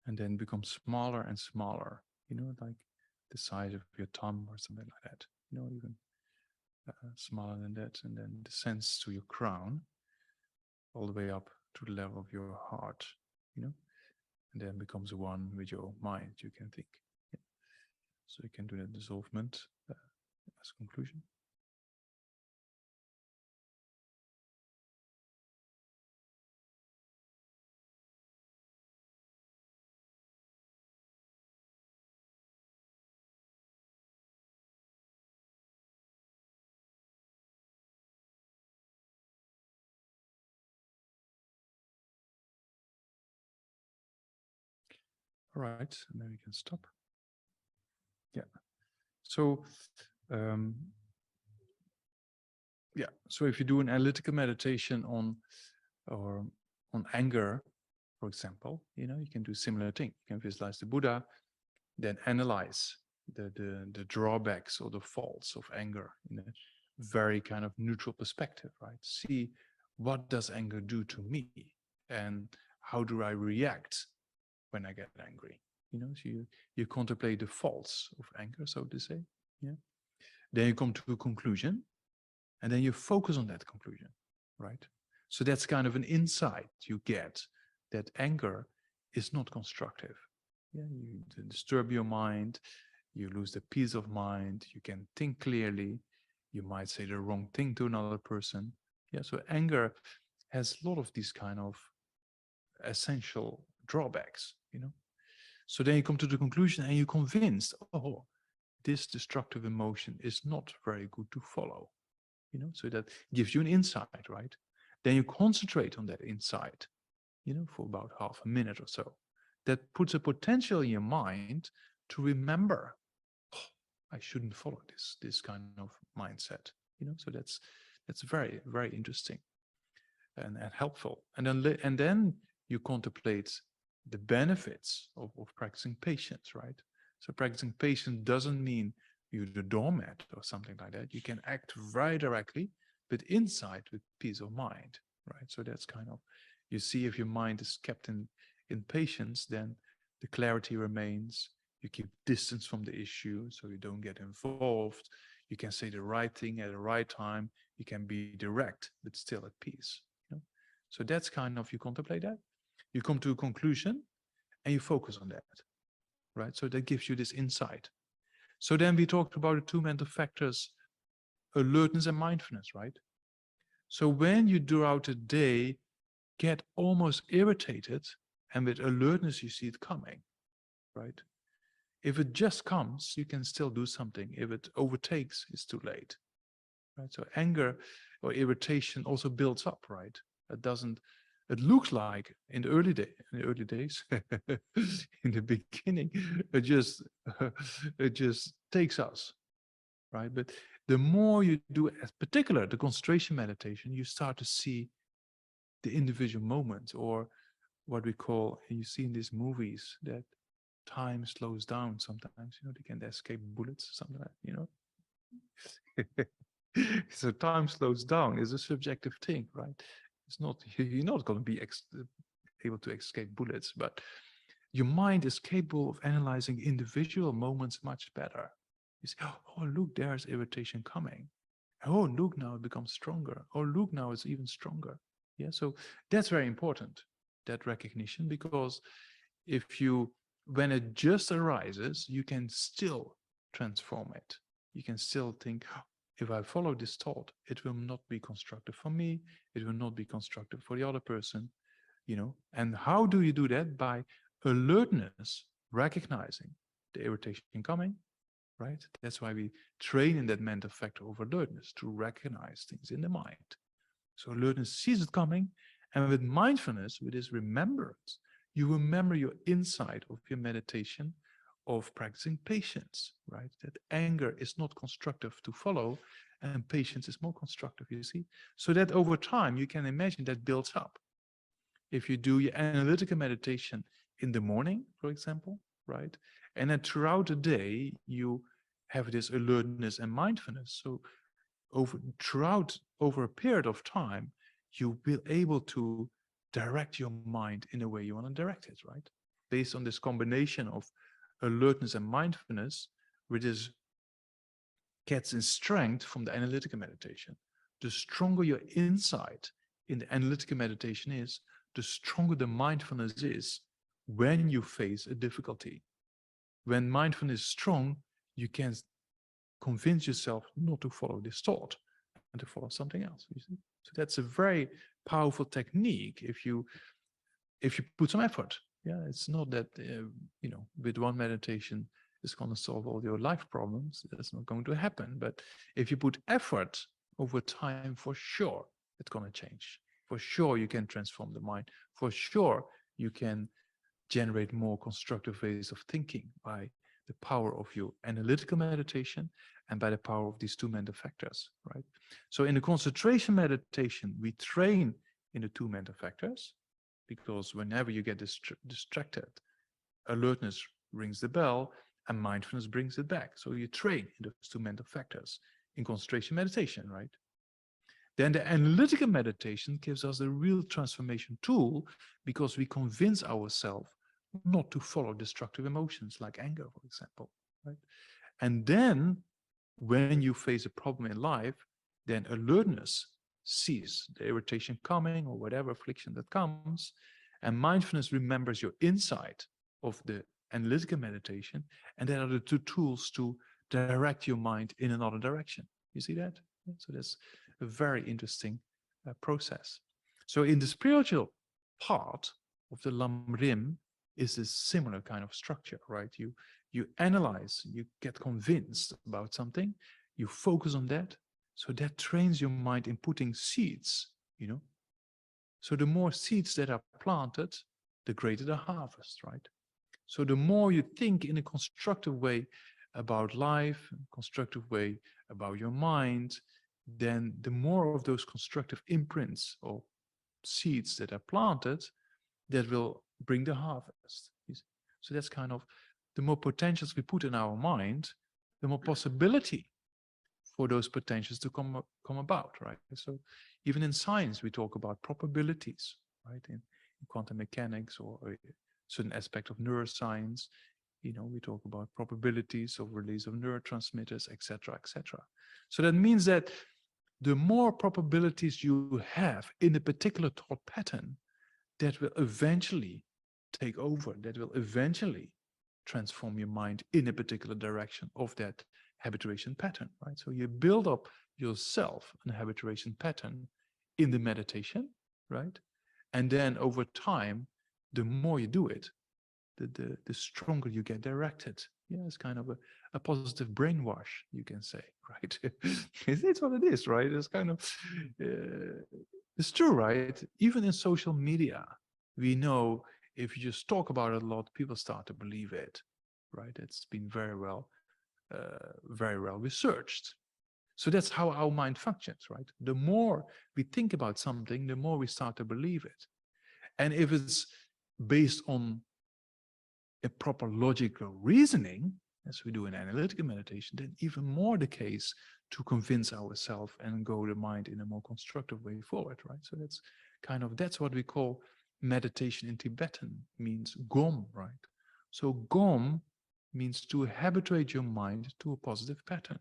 and then become smaller and smaller, like the size of your thumb or something like that, even smaller than that, and then descends to your crown all the way up to the level of your heart, and then becomes one with your mind, you can think. Yeah. So you can do that dissolvement as conclusion. All right, and then we can stop. Yeah. So, so if you do an analytical meditation on anger, for example, you can do a similar thing. You can visualize the Buddha, then analyze the drawbacks or the faults of anger in a very kind of neutral perspective, right? See, what does anger do to me, and how do I react when I get angry? So you contemplate the faults of anger, so to say. Yeah. Then you come to a conclusion. And then you focus on that conclusion, right? So that's kind of an insight you get that anger is not constructive. Yeah, you disturb your mind, you lose the peace of mind, you can think clearly, you might say the wrong thing to another person. Yeah, so anger has a lot of these kind of essential drawbacks, you know. So then you come to the conclusion and you're convinced, oh, this destructive emotion is not very good to follow, you know, so that gives you an insight, right? Then you concentrate on that insight, you know, for about half a minute or so. That puts a potential in your mind to remember, oh, I shouldn't follow this kind of mindset, you know. So that's very, very interesting and helpful. And then you contemplate the benefits of practicing patience, right? So practicing patience doesn't mean you're the doormat or something like that. You can act very directly, but inside with peace of mind, right? So that's kind of, you see, if your mind is kept in patience, then the clarity remains. You keep distance from the issue, so you don't get involved. You can say the right thing at the right time. You can be direct, but still at peace. You know? So that's kind of, you contemplate that. You come to a conclusion and you focus on that, right? So that gives you this insight. So then we talked about the two mental factors, alertness and mindfulness, right? So when you throughout the day get almost irritated, and with alertness you see it coming, right? If it just comes, you can still do something. If it overtakes, it's too late, right? So anger or irritation also builds up, right? It looks like in the early days, in the beginning, it just takes us, right? But the more you do, in particular, the concentration meditation, you start to see the individual moments, or what we call, and you see in these movies, that time slows down sometimes, you know, they can escape bullets, something like that, you know. So time slows down is a subjective thing, right? It's not, you're not going to be able to escape bullets, but your mind is capable of analyzing individual moments much better. You say, oh, look, there's irritation coming. Oh, look, now it becomes stronger. Oh, look, now it's even stronger. Yeah, so that's very important, that recognition, because when it just arises, you can still transform it. You can still think, if I follow this thought, it will not be constructive for me. It will not be constructive for the other person, you know. And how do you do that? By alertness, recognizing the irritation coming, right? That's why we train in that mental factor of alertness, to recognize things in the mind. So alertness sees it coming, and with mindfulness, with this remembrance, you remember your insight of your meditation of practicing patience, right? That anger is not constructive to follow, and patience is more constructive, you see? So that over time, you can imagine that builds up. If you do your analytical meditation in the morning, for example, right? And then throughout the day, you have this alertness and mindfulness. So over a period of time, you'll be able to direct your mind in the way you want to direct it, right? Based on this combination of alertness and mindfulness, which gets in strength from the analytical meditation. The stronger your insight in the analytical meditation is, the stronger the mindfulness is when you face a difficulty. When mindfulness is strong, you can convince yourself not to follow this thought and to follow something else. You see? So that's a very powerful technique if you put some effort. Yeah, it's not that you know, with one meditation it's going to solve all your life problems. That's not going to happen. But if you put effort over time, for sure it's going to change. For sure you can transform the mind. For sure you can generate more constructive ways of thinking by the power of your analytical meditation and by the power of these two mental factors, right? So in the concentration meditation, we train in the two mental factors, because whenever you get distracted, alertness rings the bell and mindfulness brings it back. So you train in those two mental factors in concentration meditation, right? Then the analytical meditation gives us a real transformation tool, because we convince ourselves not to follow destructive emotions like anger, for example, right? And then when you face a problem in life, then alertness sees the irritation coming or whatever affliction that comes, and mindfulness remembers your insight of the analytical meditation, and then are the two tools to direct your mind in another direction. You see that? Yeah, so that's a very interesting process. So in the spiritual part of the Lamrim is a similar kind of structure, right? You analyze, you get convinced about something, you focus on that, so that trains your mind in putting seeds, you know. So the more seeds that are planted, the greater the harvest, right? So the more you think in a constructive way about life, constructive way about your mind, then the more of those constructive imprints or seeds that are planted, that will bring the harvest. So that's kind of, the more potentials we put in our mind, the more possibility for those potentials to come about, right? So even in science, we talk about probabilities, right? In quantum mechanics or a certain aspect of neuroscience, you know, we talk about probabilities of release of neurotransmitters, etc., etc. So that means that the more probabilities you have in a particular thought pattern, that will eventually take over, that will eventually transform your mind in a particular direction of that habituation pattern, right? So you build up yourself an habituation pattern in the meditation, right? And then over time, the more you do it, the stronger you get directed. Yeah, it's kind of a positive brainwash, you can say, right? It's what it is, right? It's kind of, it's true, right? Even in social media, we know if you just talk about it a lot, people start to believe it, right? It's been very well researched. So that's how our mind functions, right? The more we think about something, the more we start to believe it. And if it's based on a proper logical reasoning, as we do in analytical meditation, then even more the case to convince ourselves and go the mind in a more constructive way forward, right? So that's kind of, that's what we call meditation in Tibetan, means gom, right? So gom means to habituate your mind to a positive pattern.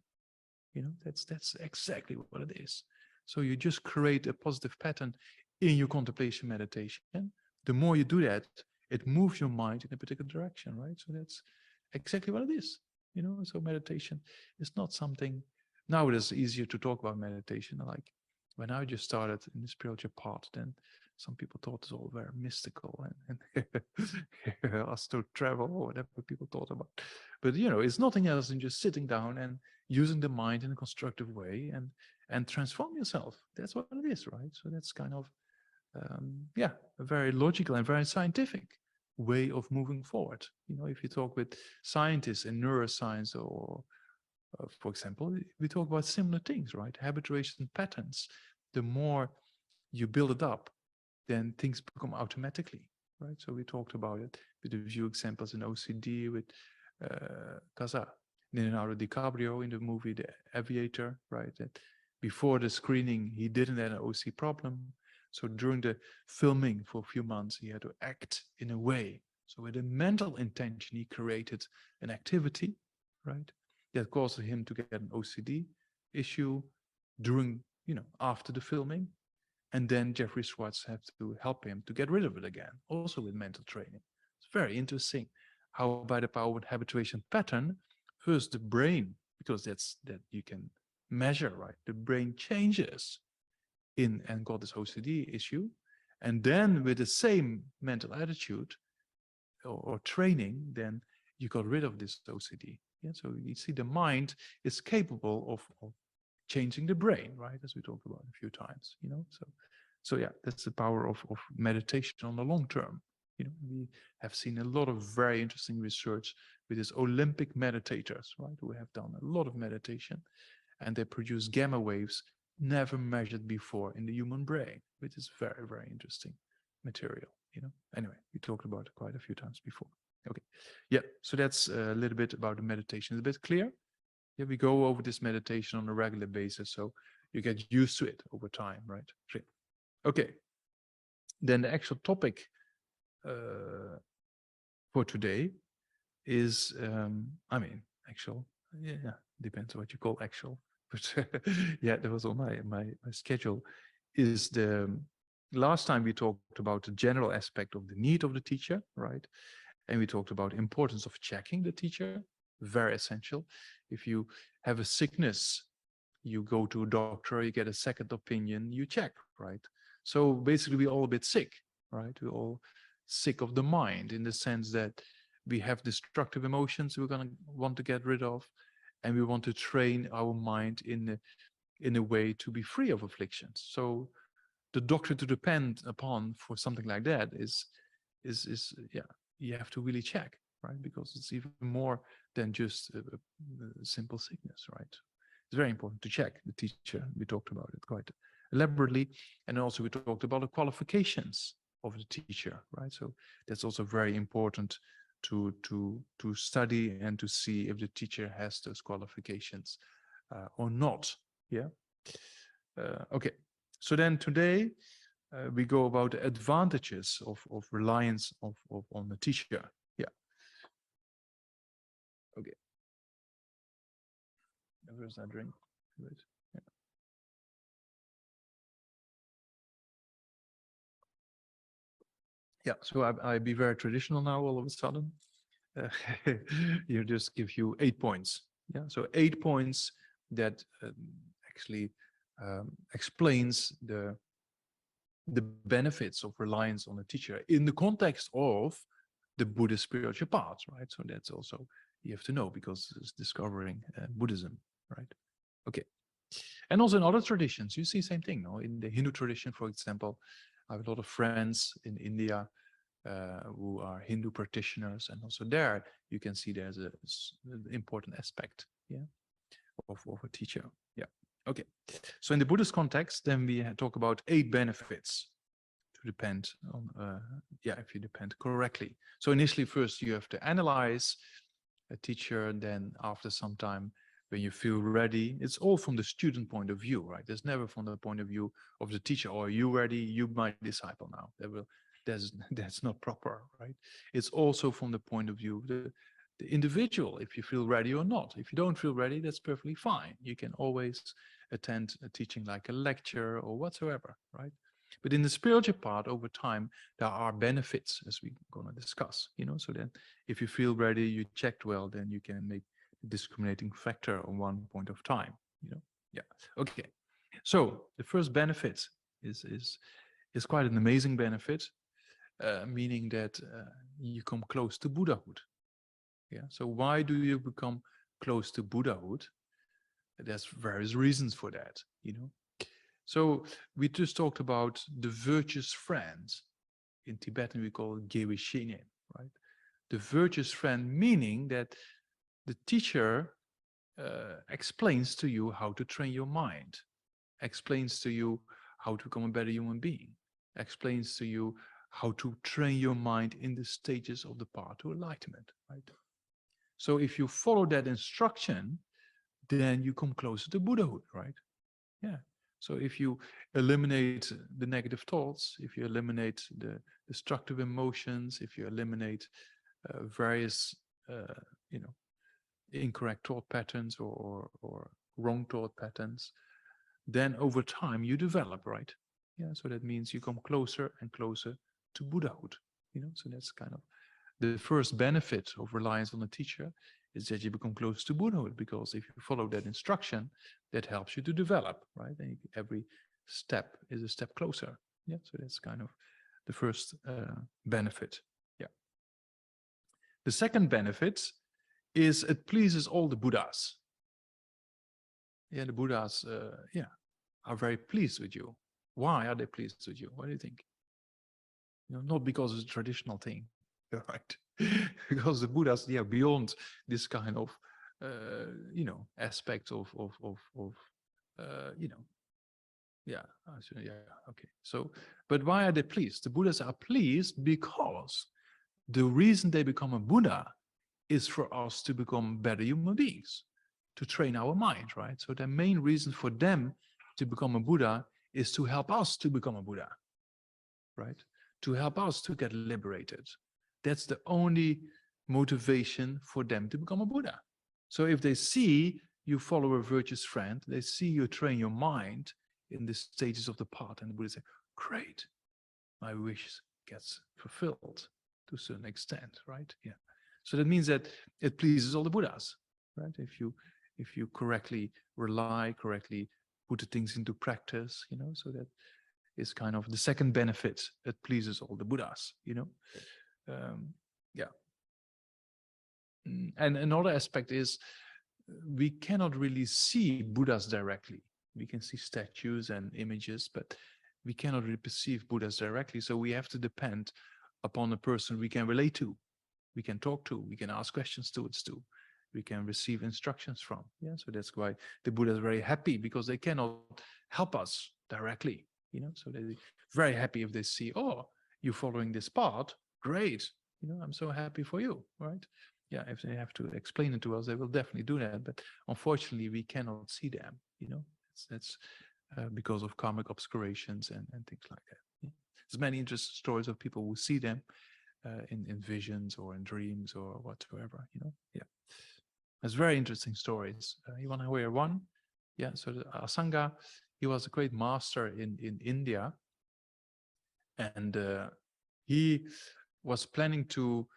You know, that's exactly what it is. So you just create a positive pattern in your contemplation meditation. The more you do that, it moves your mind in a particular direction, right? So that's exactly what it is. You know, so meditation is not something, now it is easier to talk about meditation. Like when I just started in the spiritual path, then some people thought it's all very mystical and astral travel or whatever people thought about. But, you know, it's nothing else than just sitting down and using the mind in a constructive way and transform yourself. That's what it is, right? So that's kind of, yeah, a very logical and very scientific way of moving forward. You know, if you talk with scientists in neuroscience or, for example, we talk about similar things, right? Habituation patterns. The more you build it up, then things become automatically, right? So we talked about it with a few examples in OCD with Casa, Leonardo DiCaprio in the movie The Aviator, right? That before the screening, he didn't have an OC problem. So during the filming for a few months, he had to act in a way. So with a mental intention, he created an activity, right? That caused him to get an OCD issue during, you know, after the filming. And then Jeffrey Schwartz had to help him to get rid of it again, also with mental training. It's very interesting how by the power of habituation pattern, first the brain, because that's that you can measure, right? The brain changes in and got this OCD issue. And then with the same mental attitude or training, then you got rid of this OCD. Yeah, so you see the mind is capable of changing the brain, right? As we talked about a few times, you know. So yeah, that's the power of meditation on the long term. You know, we have seen a lot of very interesting research with these Olympic meditators, right? Who have done a lot of meditation, and they produce gamma waves never measured before in the human brain, which is very, very interesting material, you know. Anyway, we talked about it quite a few times before. Okay, yeah, so that's a little bit about the meditation. Is it a bit clear? Yeah, we go over this meditation on a regular basis, so you get used to it over time, right? Okay, then the actual topic for today is, I mean, actual, yeah, depends on what you call actual. but yeah, that was on my schedule, is the last time we talked about the general aspect of the need of the teacher, right? And we talked about importance of checking the teacher, very essential. If you have a sickness, you go to a doctor, you get a second opinion, you check, right? So basically we're all a bit sick, right? We're all sick of the mind, in the sense that we have destructive emotions we're going to want to get rid of, and we want to train our mind in a way to be free of afflictions. So the doctor to depend upon for something like that is yeah, you have to really check, right? Because it's even more than just a simple sickness, right? It's very important to check the teacher. We talked about it quite elaborately. And also we talked about the qualifications of the teacher, right? So that's also very important to study and to see if the teacher has those qualifications or not. Yeah. Okay. So then today we go about the advantages of reliance on the teacher. Yeah. Okay. Where's that drink? Good. Yeah. Yeah. So I be very traditional now. All of a sudden, you just give you 8 points. Yeah. So 8 points that actually explains the benefits of reliance on a teacher in the context of the Buddhist spiritual path, right? So that's also, you have to know, because it's discovering Buddhism, right? Okay. And also in other traditions, you see same thing. No? In the Hindu tradition, for example, I have a lot of friends in India who are Hindu practitioners, and also there you can see there's an important aspect, yeah, of a teacher. Yeah. Okay. So in the Buddhist context, then we talk about 8 benefits to depend on, yeah, if you depend correctly. So initially, first you have to analyze a teacher. Then after some time, when you feel ready, it's all from the student point of view, right? There's never from the point of view of the teacher, or are you ready? You my disciple now. That's not proper, right? It's also from the point of view of the individual, if you feel ready or not. If you don't feel ready, that's perfectly fine. You can always attend a teaching like a lecture or whatsoever, right? But in the spiritual part, over time, there are benefits, as we're going to discuss, you know, so then if you feel ready, you checked well, then you can make a discriminating factor on one point of time, you know. Yeah. Okay. So the first benefit is quite an amazing benefit, meaning that you come close to Buddhahood. Yeah. So why do you become close to Buddhahood? There's various reasons for that, you know. So we just talked about the virtuous friend. In Tibetan, we call it Geshe, right? The virtuous friend, meaning that the teacher explains to you how to train your mind, explains to you how to become a better human being, explains to you how to train your mind in the stages of the path to enlightenment, right? So if you follow that instruction, then you come closer to Buddhahood, right? Yeah. So if you eliminate the negative thoughts, if you eliminate the destructive emotions, if you eliminate various, you know, incorrect thought patterns or wrong thought patterns, then over time you develop, right? Yeah. So that means you come closer and closer to Buddhahood, you know. So that's kind of the first benefit of reliance on a teacher, is that you become close to Buddhahood, because if you follow that instruction, that helps you to develop, right? And every step is a step closer. Yeah, so that's kind of the first benefit. Yeah. The second benefit is it pleases all the Buddhas. Yeah, the Buddhas, yeah, are very pleased with you. Why are they pleased with you? What do you think? You know, not because it's a traditional thing, right? Because the Buddhas, they are beyond this kind of, you know, aspect of you know, yeah, yeah, okay. So, but why are they pleased? The Buddhas are pleased because the reason they become a Buddha is for us to become better human beings, to train our mind, right? So the main reason for them to become a Buddha is to help us to become a Buddha, right? To help us to get liberated. That's the only motivation for them to become a Buddha. So if they see you follow a virtuous friend, they see you train your mind in the stages of the path, and the Buddha said, great, my wish gets fulfilled to a certain extent, right? Yeah. So that means that it pleases all the Buddhas, right? If you correctly rely, correctly put the things into practice, so that is kind of the second benefit. It pleases all the Buddhas, yeah. And another aspect is we cannot really see Buddhas directly. We can see statues and images, but we cannot really perceive Buddhas directly. So we have to depend upon a person we can relate to, we can talk to, we can ask questions towards to, we can receive instructions from. Yeah, so that's why the Buddha is very happy, because they cannot help us directly. So they're very happy if they see, oh, you're following this path, great. I'm so happy for you, right? Yeah, if they have to explain it to us, they will definitely do that. But unfortunately, we cannot see them. That's because of karmic obscurations and things like that. Yeah. There's many interesting stories of people who see them in visions or in dreams or whatsoever. Yeah, there's very interesting stories. You want to hear one? Yeah. So the Asanga, he was a great master in India, and he was planning to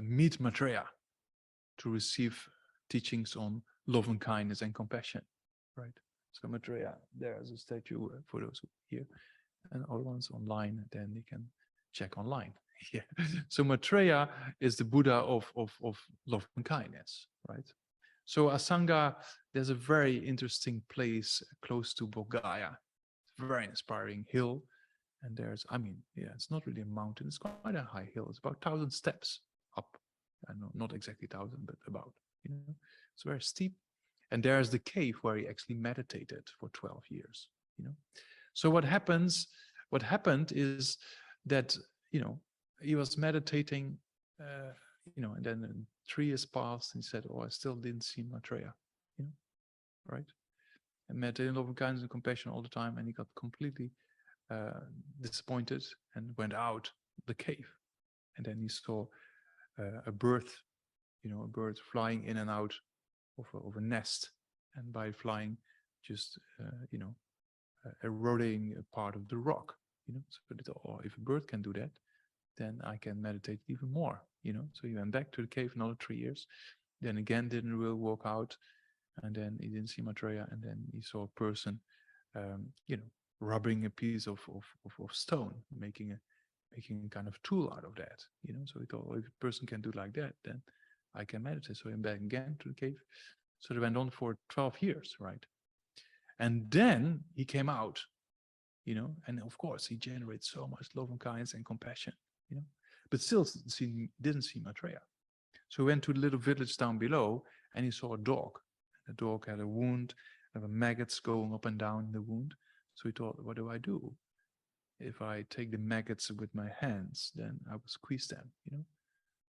meet Maitreya to receive teachings on love and kindness and compassion, right? So Maitreya, there's a statue for those who hear, and other ones online, and then you can check online. Yeah. So Maitreya is the Buddha of love and kindness, right? So Asanga, there's a very interesting place close to Bodh It's a very inspiring hill. And there's, it's not really a mountain. It's quite a high hill. It's about 1,000 steps up. I know, not exactly 1,000, but about, it's very steep. And there's the cave where he actually meditated for 12 years, So what happened is that, he was meditating, and then 3 years passed, and he said, oh, I still didn't see Maitreya, right? And meditating love and kindness and compassion all the time, and he got completely disappointed and went out the cave, and then he saw a bird, a bird flying in and out of a nest, and by flying, just eroding a part of the rock. So he thought, oh, if a bird can do that, then I can meditate even more. So he went back to the cave another 3 years, then again didn't really walk out, and then he didn't see Maitreya, and then he saw a person, rubbing a piece of stone, making a kind of tool out of that, So he thought, well, if a person can do like that, then I can meditate. So he went back again to the cave. So they went on for 12 years, right? And then he came out, and of course he generates so much love and kindness and compassion, but still didn't see Maitreya. So he went to the little village down below, and he saw a dog. The dog had a wound, there were maggots going up and down in the wound. So he thought, what do I do? If I take the maggots with my hands, then I will squeeze them,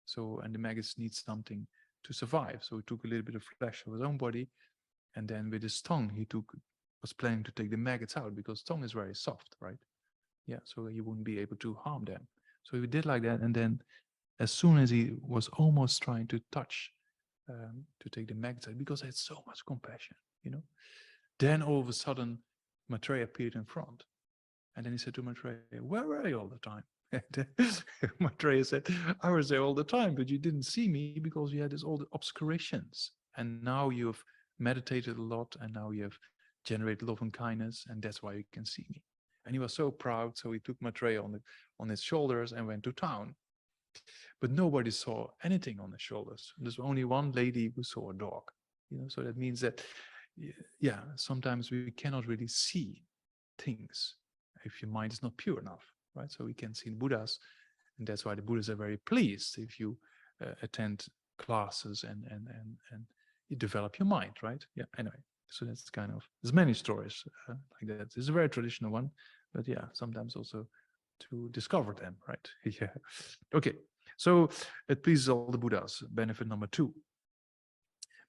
So, and the maggots need something to survive. So he took a little bit of flesh of his own body, and then with his tongue, was planning to take the maggots out, because tongue is very soft, right? Yeah, so he wouldn't be able to harm them. So he did like that, and then as soon as he was almost trying to touch, to take the maggots out, because he had so much compassion, then all of a sudden, Maitreya appeared in front. And then he said to Maitreya, where were you all the time? And Maitreya said, I was there all the time, but you didn't see me because you had all the obscurations. And now you've meditated a lot, and now you have generated love and kindness, and that's why you can see me. And he was so proud, so he took Maitreya on his shoulders and went to town. But nobody saw anything on his shoulders. There's only one lady who saw a dog. So that means that, yeah, sometimes we cannot really see things if your mind is not pure enough, right? So we can see the Buddhas, and that's why the Buddhas are very pleased if you attend classes and you develop your mind, right? Yeah. Anyway, so that's kind of, there's many stories like that. It's a very traditional one, but yeah, sometimes also to discover them, right? Yeah. Okay. So it pleases all the Buddhas. Benefit number 2.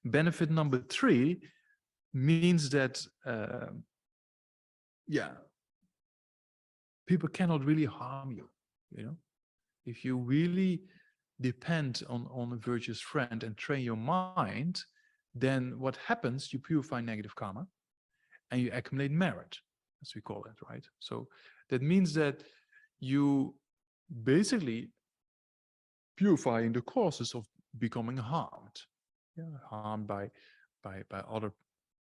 Benefit number 3 means that, yeah, people cannot really harm you, If you really depend on a virtuous friend and train your mind, then what happens, you purify negative karma and you accumulate merit, as we call it, right? So that means that you basically purifying the causes of becoming harmed, harmed by other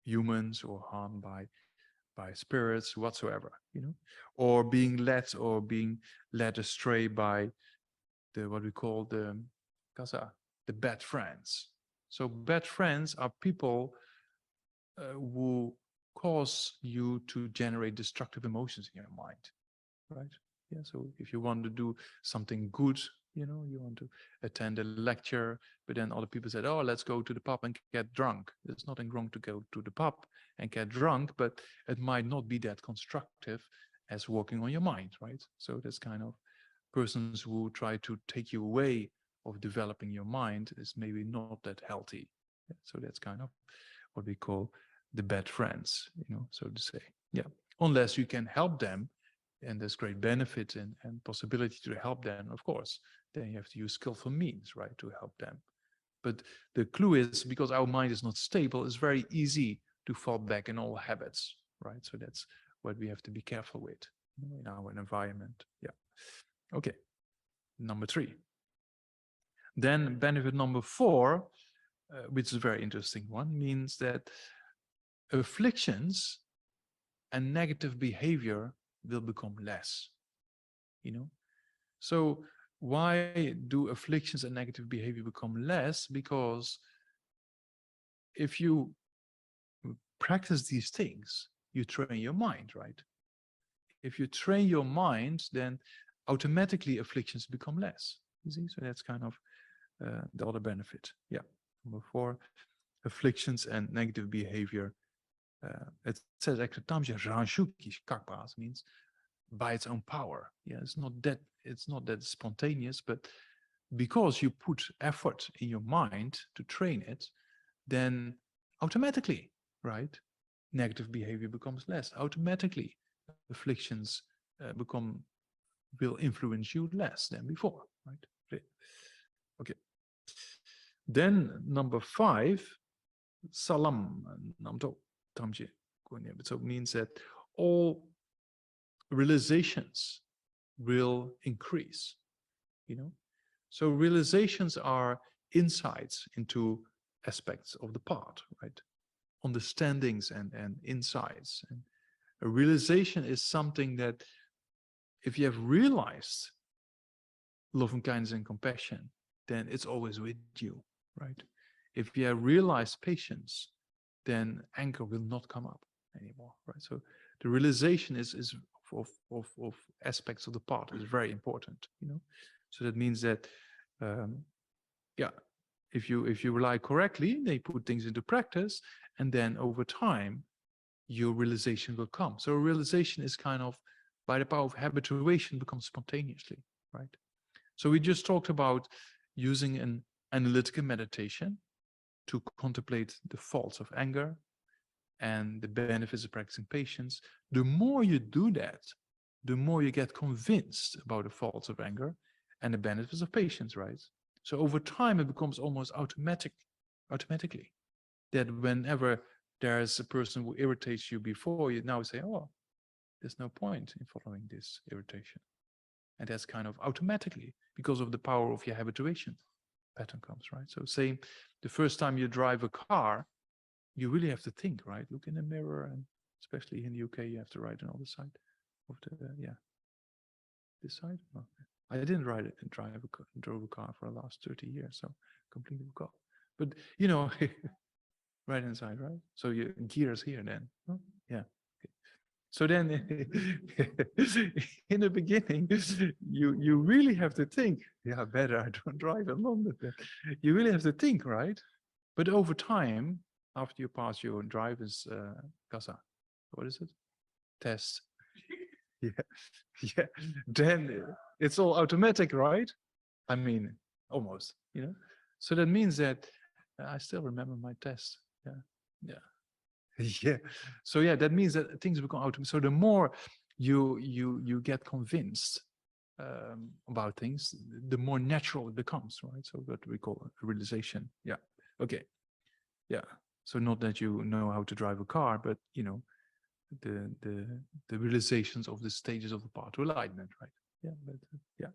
humans, or harmed by spirits whatsoever, or being led astray by what we call the bad friends. So bad friends are people who cause you to generate destructive emotions in your mind, right? Yeah. So if you want to do something good, you want to attend a lecture, but then other people said, oh, let's go to the pub and get drunk. There's nothing wrong to go to the pub and get drunk, but it might not be that constructive as working on your mind, right? So that's kind of persons who try to take you away of developing your mind is maybe not that healthy. So that's kind of what we call the bad friends, so to say. Yeah. Unless you can help them, and there's great benefit and possibility to help them, of course, then you have to use skillful means, right, to help them. But the clue is, because our mind is not stable, it's very easy to fall back in old habits, right? So that's what we have to be careful with in our environment. Yeah. Okay. Number 3. Then benefit number 4, which is a very interesting one, means that afflictions and negative behavior will become less, So why do afflictions and negative behavior become less? Because if you practice these things, you train your mind, right? If you train your mind, then automatically afflictions become less. You see, so that's kind of the other benefit. Yeah. Number 4, afflictions and negative behavior. It says actually means by its own power. Yeah, it's not that spontaneous, but because you put effort in your mind to train it, then automatically, right, negative behavior becomes less. Automatically, afflictions will influence you less than before, right? Okay. Then number 5, salam namto tamje. So it means that all realizations will increase, So realizations are insights into aspects of the part, right? Understandings and insights. And a realization is something that if you have realized love and kindness and compassion, then it's always with you, right? If you have realized patience, then anger will not come up anymore, right? So the realization is of aspects of the part is very important, So that means that, if you rely correctly, they put things into practice, and then over time, your realization will come. So realization is kind of, by the power of habituation, becomes spontaneously, right? So we just talked about using an analytical meditation to contemplate the faults of anger and the benefits of practicing patience. The more you do that, the more you get convinced about the faults of anger and the benefits of patience, right? So over time, it becomes almost automatically that whenever there's a person who irritates you before, you now say, oh, there's no point in following this irritation. And that's kind of automatically, because of the power of your habituation pattern comes, right? So same, the first time you drive a car, you really have to think, right? Look in the mirror, and especially in the UK, you have to ride on the other side of the, this side. Oh, I didn't drive a car for the last 30 years, so completely forgot. But, right inside, right? So your gears here then. Oh, yeah. Okay. So then in the beginning, you really have to think, yeah, better I don't drive in London. You really have to think, right? But over time, after you pass your driver's what is it? Test. Yeah. Then it's all automatic, right? I mean, almost, So that means that I still remember my test. Yeah. So yeah, that means that things become automatic. So the more you get convinced about things, the more natural it becomes, right? So what we call a realization. Yeah. Okay. Yeah. So not that you know how to drive a car, but you know, the realizations of the stages of the path to enlightenment, right? Yeah, but yeah,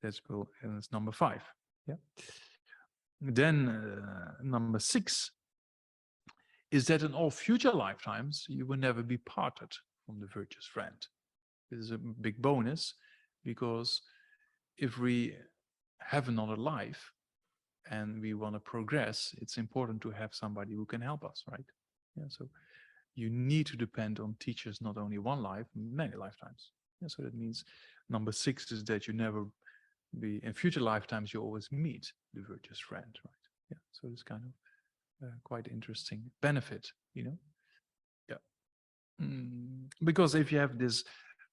that's cool. And that's number 5. Yeah. Then number 6 is that in all future lifetimes you will never be parted from the virtuous friend. This is a big bonus, because if we have another life and we want to progress, it's important to have somebody who can help us, right? Yeah. So you need to depend on teachers, not only one life, many lifetimes. Yeah, so that means number 6 is that you never be in future lifetimes, you always meet the virtuous friend, right? Yeah, so it's kind of quite interesting benefit, you know. Yeah. Because if you have this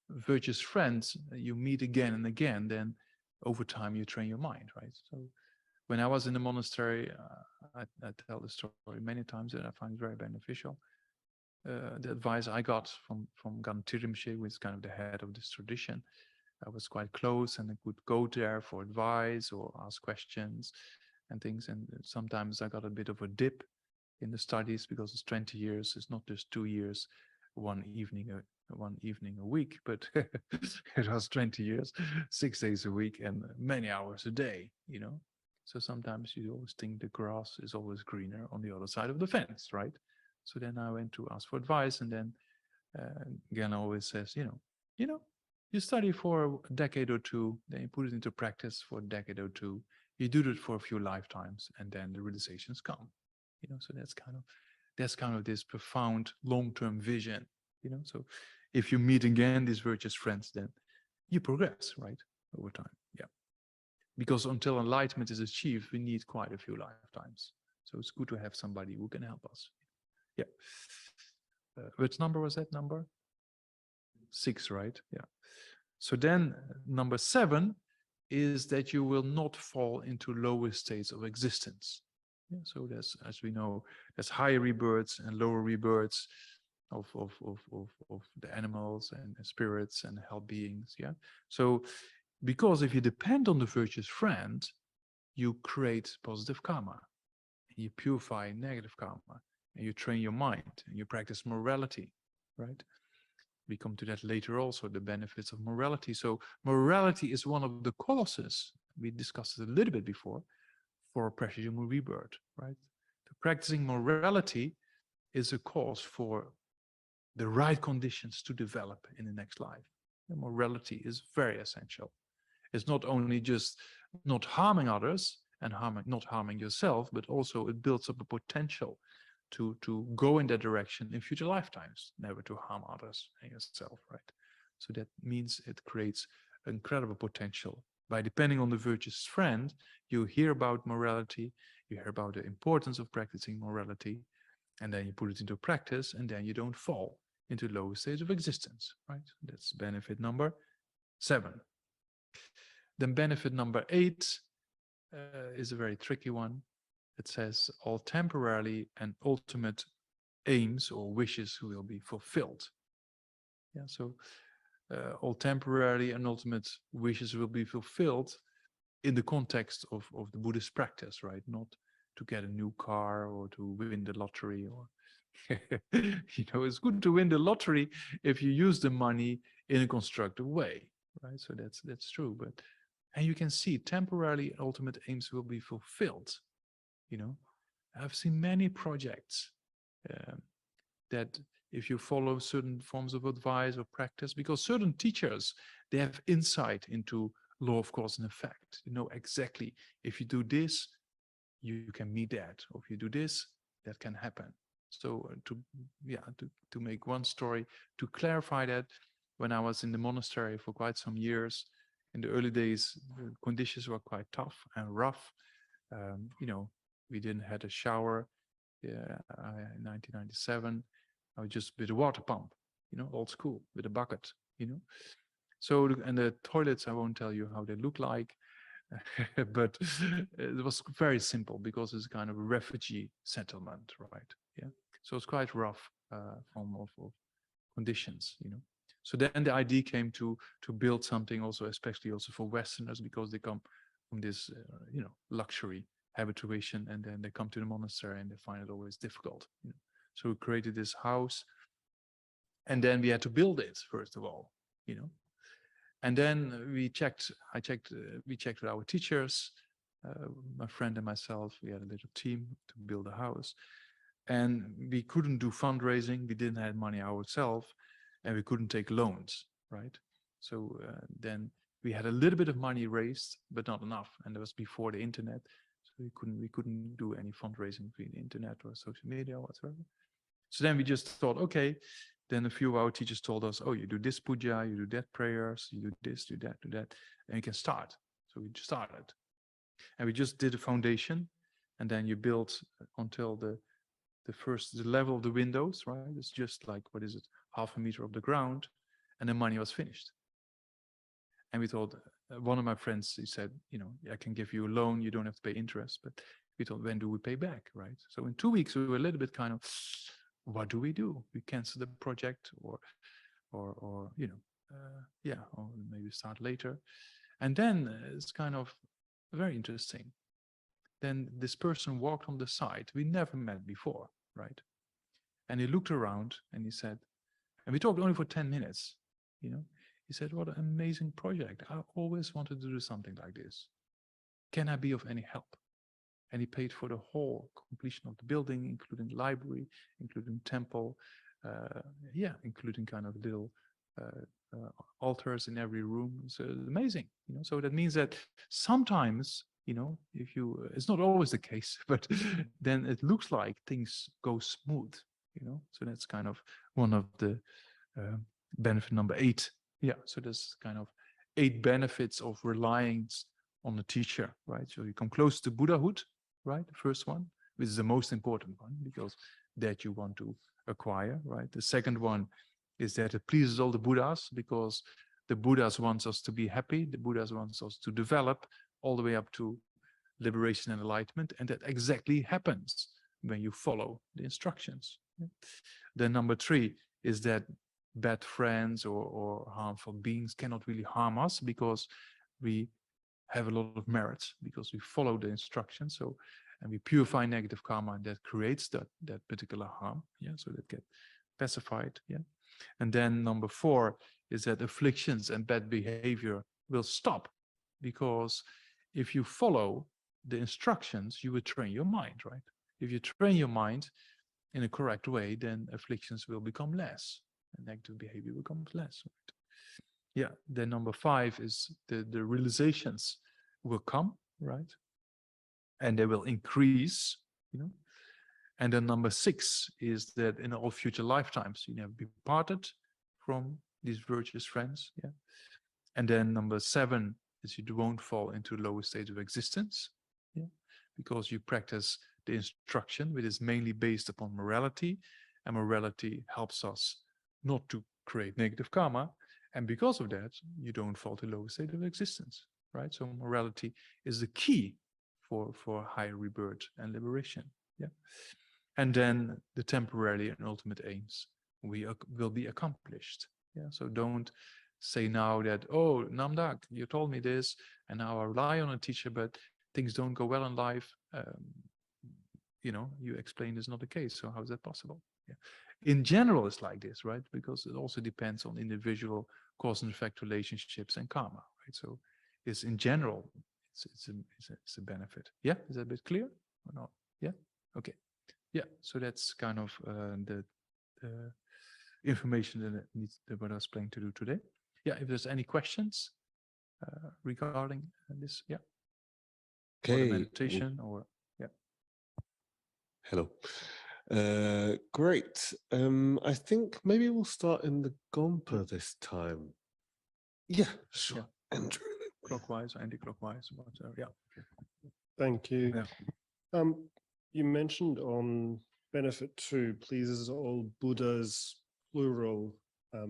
virtuous friends you meet again and again, then over time you train your mind, right? So when I was in the monastery, I tell the story many times, that I find it very beneficial. The advice I got from Gan Tirimshe, who is kind of the head of this tradition, I was quite close and I could go there for advice or ask questions and things. And sometimes I got a bit of a dip in the studies, because it's 20 years. It's not just 2 years, one evening a week, but it was 20 years, 6 days a week and many hours a day, you know. So sometimes you always think the grass is always greener on the other side of the fence, right? So then I went to ask for advice, and then Gan always says, you study for a decade or two, then you put it into practice for a decade or two, you do it for a few lifetimes, and then the realizations come. You know, so that's kind of this profound long-term vision. You know, so if you meet again these virtuous friends, then you progress, right, over time. Yeah, because until enlightenment is achieved, we need quite a few lifetimes. So it's good to have somebody who can help us. Yeah. Which number was that number? 6, right? Yeah. So then number 7 is that you will not fall into lower states of existence. Yeah, so there's, as we know, there's higher rebirths and lower rebirths of the animals and spirits and hell beings. Yeah. So because if you depend on the virtuous friend, you create positive karma, you purify negative karma, and you train your mind, and you practice morality, right? We come to that later also, the benefits of morality. So morality is one of the causes, we discussed it a little bit before, for precious rebirth, right? The practicing morality is a cause for the right conditions to develop in the next life. And morality is very essential. It's not only just not harming others and not harming yourself, but also it builds up a potential to go in that direction in future lifetimes, never to harm others and yourself, right? So that means it creates incredible potential. By depending on the virtuous friend, you hear about morality, you hear about the importance of practicing morality, and then you put it into practice, and then you don't fall into lower states of existence, right? That's benefit number 7. Then benefit number 8 is a very tricky one. It says all temporarily and ultimate aims or wishes will be fulfilled. Yeah, so all temporary and ultimate wishes will be fulfilled in the context of the Buddhist practice, right? Not to get a new car or to win the lottery, or it's good to win the lottery if you use the money in a constructive way, right? So that's true, and you can see temporarily ultimate aims will be fulfilled. I've seen many projects that if you follow certain forms of advice or practice, because certain teachers, they have insight into law of cause and effect. You know exactly, if you do this, you can meet that, or if you do this, that can happen. So to make one story, to clarify that, when I was in the monastery for quite some years, in the early days, the conditions were quite tough and rough. We didn't have a shower. In 1997, I was just with a water pump, old school, with a bucket, So, and the toilets, I won't tell you how they look like, but it was very simple because it's kind of a refugee settlement, right? Yeah. So it's quite rough form of conditions, So then the idea came to build something also, especially also for Westerners, because they come from this, luxury habituation, and then they come to the monastery and they find it always difficult. So we created this house, and then we had to build it first of all, and then we checked with our teachers, my friend and myself. We had a little team to build a house, and we couldn't do fundraising. We didn't have money ourselves, and we couldn't take loans, right? So then we had a little bit of money raised, but not enough, and that was before the internet. So we couldn't do any fundraising via the internet or social media or whatsoever. So then we just thought, okay. Then a few of our teachers told us, oh, you do this puja, you do that prayers, you do this, do that, and you can start. So we just started, and we just did a foundation, and then you build until the level of the windows, right? It's just like, what is it, half a meter of the ground, and the money was finished. And we thought, one of my friends, he said, I can give you a loan, you don't have to pay interest. But we thought, when do we pay back, right? So in 2 weeks, we were a little bit kind of, what do? We cancel the project, or maybe start later. And then it's kind of very interesting. Then this person walked on the side. We never met before, right? And he looked around and he said, and we talked only for 10 minutes, He said, what an amazing project. I always wanted to do something like this. Can I be of any help? And he paid for the whole completion of the building, including library, including temple, including kind of little altars in every room. So it's amazing, So that means that sometimes, if you, it's not always the case, but then it looks like things go smooth, So that's kind of one of the benefit number 8. Yeah, so there's kind of 8 benefits of relying on the teacher, right? So you come close to Buddhahood, right? The first one, which is the most important one, because that you want to acquire, right? The second one is that it pleases all the Buddhas, because the Buddhas wants us to be happy. The Buddhas wants us to develop all the way up to liberation and enlightenment. And that exactly happens when you follow the instructions. Then number 3 is that bad friends or harmful beings cannot really harm us, because we have a lot of merit, because we follow the instructions. So, and we purify negative karma, and that creates that particular harm. Yeah, so that get pacified. Yeah, and then number 4 is that afflictions and bad behavior will stop, because if you follow the instructions, you will train your mind, right? If you train your mind in a correct way, then afflictions will become less, and negative behavior becomes less. Right? Yeah, then number 5 is the realizations will come, right? And they will increase, And then number 6 is that in all future lifetimes, you never be parted from these virtuous friends. Yeah. And then number 7 is you won't fall into lower states of existence. Yeah. Because you practice the instruction, which is mainly based upon morality, and morality helps us not to create negative karma. And because of that, you don't fall to lower state of existence, right? So morality is the key for higher rebirth and liberation. Yeah. And then the temporary and ultimate aims will be accomplished. Yeah. So don't say now that, oh, Namdak, you told me this, and now I rely on a teacher, but things don't go well in life. You explained it's not the case. So how is that possible? Yeah. In general, it's like this, right? Because it also depends on individual cause and effect relationships and karma, right? So it's in general, it's a benefit. Yeah, is that a bit clear or not? Yeah, okay. Yeah, so that's kind of the information that what I was planning to do today. Yeah, if there's any questions regarding this, yeah. Okay. Or the meditation or, yeah. Hello. Great. I think maybe we'll start in the Gompa this time. Yeah, sure. Yeah. Andrew. Clockwise, anti-clockwise, whatever. Yeah. Thank you. Yeah. You mentioned on benefit 2 pleases all Buddhas, plural. So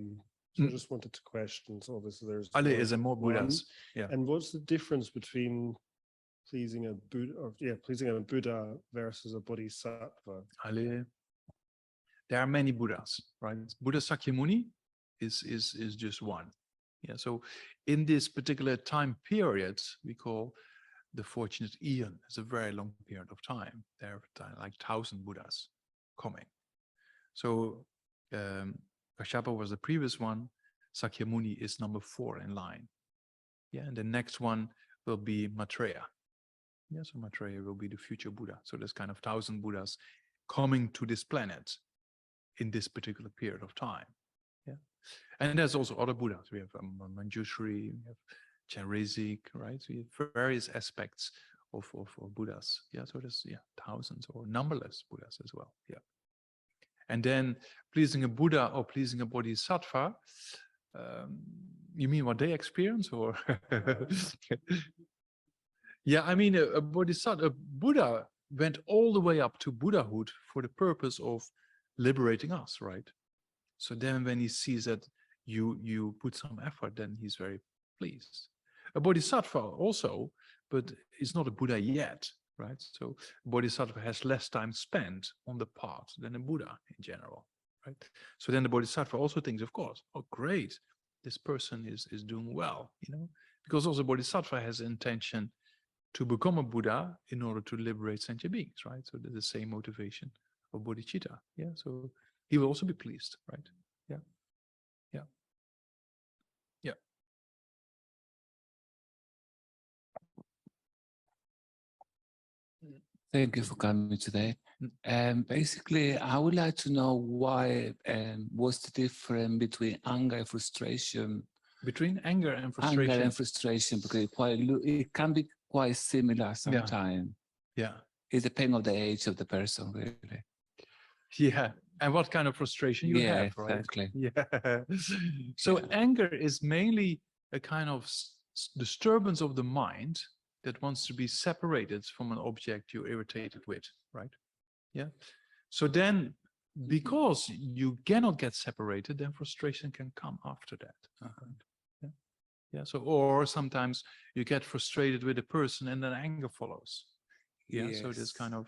I just wanted to question. So obviously there's Ali is a more Buddhas. Yeah. And what's the difference between pleasing a Buddha versus a Bodhisattva? Ali, there are many Buddhas, right? Buddha Sakyamuni is just one. Yeah. So in this particular time period, we call the fortunate eon is a very long period of time. There are like 1,000 Buddhas coming. So Kashyapa was the previous one. Sakyamuni is number 4 in line. Yeah, and the next one will be Maitreya. Yeah, so Maitreya will be the future Buddha. So there's kind of 1,000 Buddhas coming to this planet in this particular period of time. Yeah, and there's also other Buddhas. We have Manjushri, we have Chandrasekhar, right? So you have various aspects of Buddhas. Yeah, so there's thousands or numberless Buddhas as well. Yeah, and then pleasing a Buddha or pleasing a Bodhisattva. You mean what they experience, or? Yeah, I mean a Bodhisattva, a Buddha went all the way up to Buddhahood for the purpose of liberating us, right? So then when he sees that you put some effort, then he's very pleased. A Bodhisattva also, but he's not a Buddha yet, right? So a Bodhisattva has less time spent on the path than a Buddha in general, right? So then the Bodhisattva also thinks, of course, oh great, this person is doing well, you know, because also Bodhisattva has intention to become a Buddha in order to liberate sentient beings, right? So the same motivation of bodhicitta. Yeah, so he will also be pleased, right? Yeah, yeah, yeah. Thank you for coming today. Basically, I would like to know why what's the difference between anger and frustration. Between anger and frustration. Anger and frustration, because it can be quite similar sometimes. Yeah. It depends on the age of the person, really. Yeah, and what kind of frustration you have, right? Exactly. Yeah. So anger is mainly a kind of disturbance of the mind that wants to be separated from an object you're irritated with, right? Yeah. So then, because you cannot get separated, then frustration can come after that. Yeah. Yeah. So, or sometimes you get frustrated with a person and then anger follows. Yeah. Yes. So there's kind of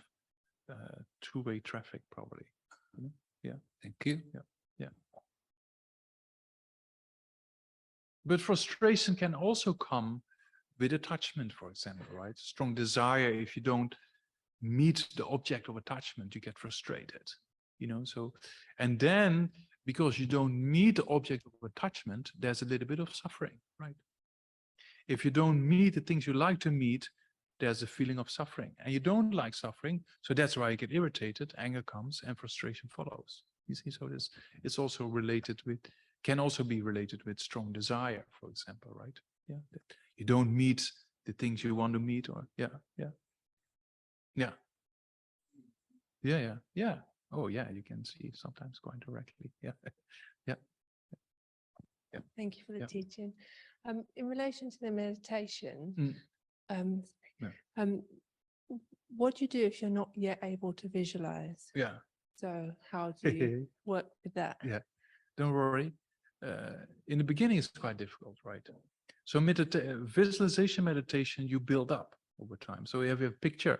two-way traffic, probably. Yeah. Thank you. Yeah. Yeah. But frustration can also come with attachment, for example, right? Strong desire. If you don't meet the object of attachment, you get frustrated, you know? So, and then because you don't meet the object of attachment, there's a little bit of suffering, right? If you don't meet the things you like to meet, there's a feeling of suffering, and you don't like suffering. So that's why you get irritated, anger comes, and frustration follows. You see, so this it's also related with, can also be related with strong desire, for example, right? Yeah. You don't meet the things you want to meet, or yeah. Oh yeah, you can see sometimes quite directly. Yeah. Thank you for the Yeah. teaching. In relation to the meditation, what do you do if you're not yet able to visualize? Yeah. So how do you work with that? Yeah. Don't worry. In the beginning, it's quite difficult, right? So visualization meditation, you build up over time. So if you have a picture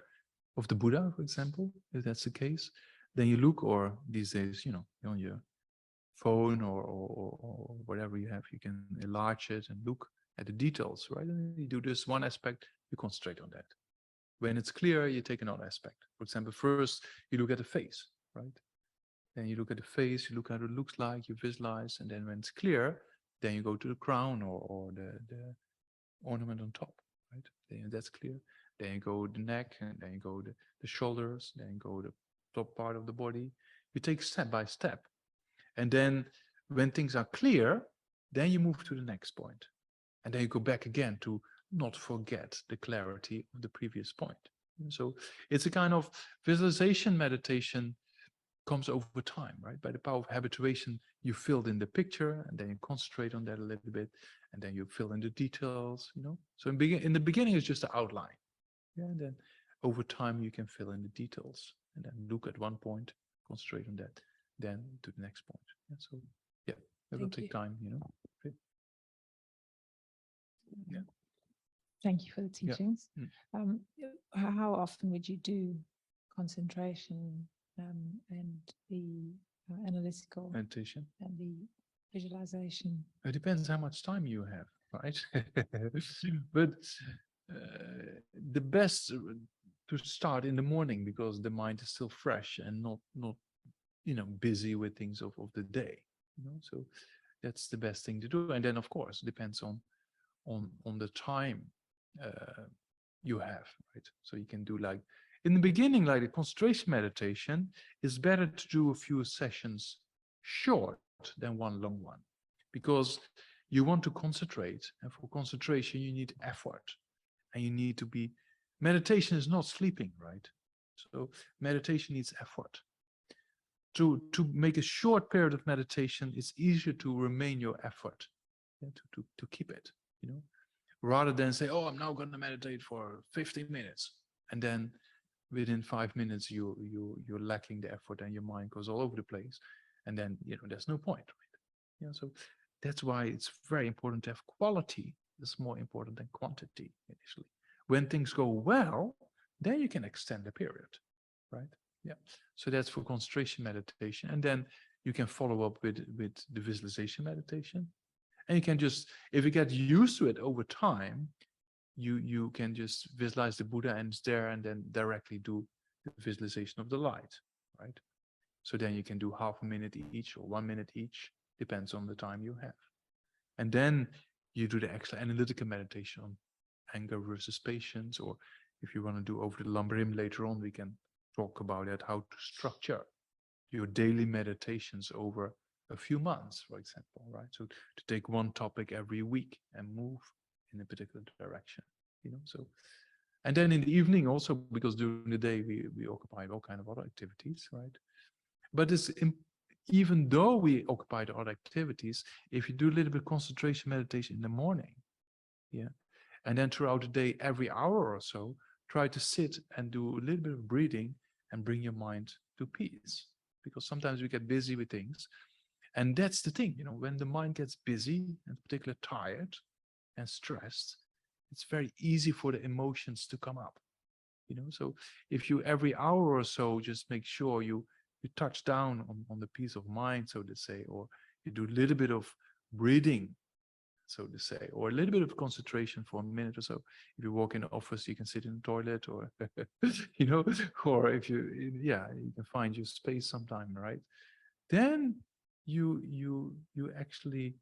of the Buddha, for example, if that's the case, then you look, or these days, you know, on your phone or whatever you have, you can enlarge it and look at the details, right? And you do this one aspect, you concentrate on that. When it's clear, you take another aspect. For example, first you look at the face, right? Then you look at the face, you look at what it looks like, you visualize, and then when it's clear, then you go to the crown or the ornament on top, right? Then that's clear. Then you go the neck, and then you go the shoulders, then you go the top part of the body. You take step by step. And then when things are clear, then you move to the next point. And then you go back again to not forget the clarity of the previous point. So it's a kind of visualization meditation comes over time, right? By the power of habituation, you filled in the picture, and then you concentrate on that a little bit, and then you fill in the details, you know? So in the beginning, it's just the outline. Yeah, and then over time, you can fill in the details, and then look at one point, concentrate on that, then to the next point. Yeah, so yeah, it will take time, you know? Okay. Yeah. Thank you for the Yeah. teachings. How often would you do concentration and the analytical Meditation. and the visualization? It depends how much time you have, right? But the best to start in the morning, because the mind is still fresh and not busy with things of the day. So that's the best thing to do. And then of course depends on the time you have, right? So you can do, like in the beginning, like the concentration meditation, it's better to do a few sessions short than one long one, because you want to concentrate, and for concentration you need effort, and you need to be, meditation is not sleeping, right? So meditation needs effort. To make a short period of meditation, it's easier to remain your effort, to keep it, rather than say, oh, I'm now going to meditate for 15 minutes, and then within 5 minutes you're lacking the effort and your mind goes all over the place, and then there's no point, right? So that's why it's very important to have quality. It's more important than quantity initially. When things go well, then you can extend the period, right? Yeah. So that's for concentration meditation, and then you can follow up with the visualization meditation, and you can just, if you get used to it over time, you can just visualize the Buddha and it's there, and then directly do the visualization of the light, right? So then you can do half a minute each or 1 minute each, depends on the time you have. And then you do the extra analytical meditation on anger versus patience, or if you want to do over the Lamrim later on, we can talk about that, how to structure your daily meditations over a few months, for example, right? So to take one topic every week and move in a particular direction, so. And then in the evening also, because during the day we occupy all kind of other activities, right? But even though we occupy the other activities, if you do a little bit of concentration meditation in the morning, and then throughout the day, every hour or so, try to sit and do a little bit of breathing and bring your mind to peace. Because sometimes we get busy with things. And that's the thing, when the mind gets busy, and particularly tired and stressed, it's very easy for the emotions to come up. So if you every hour or so just make sure you touch down on the peace of mind, so to say, or you do a little bit of breathing, so to say, or a little bit of concentration for a minute or so. If you walk in the office, you can sit in the toilet, or or if you can find your space sometime, right? Then you actually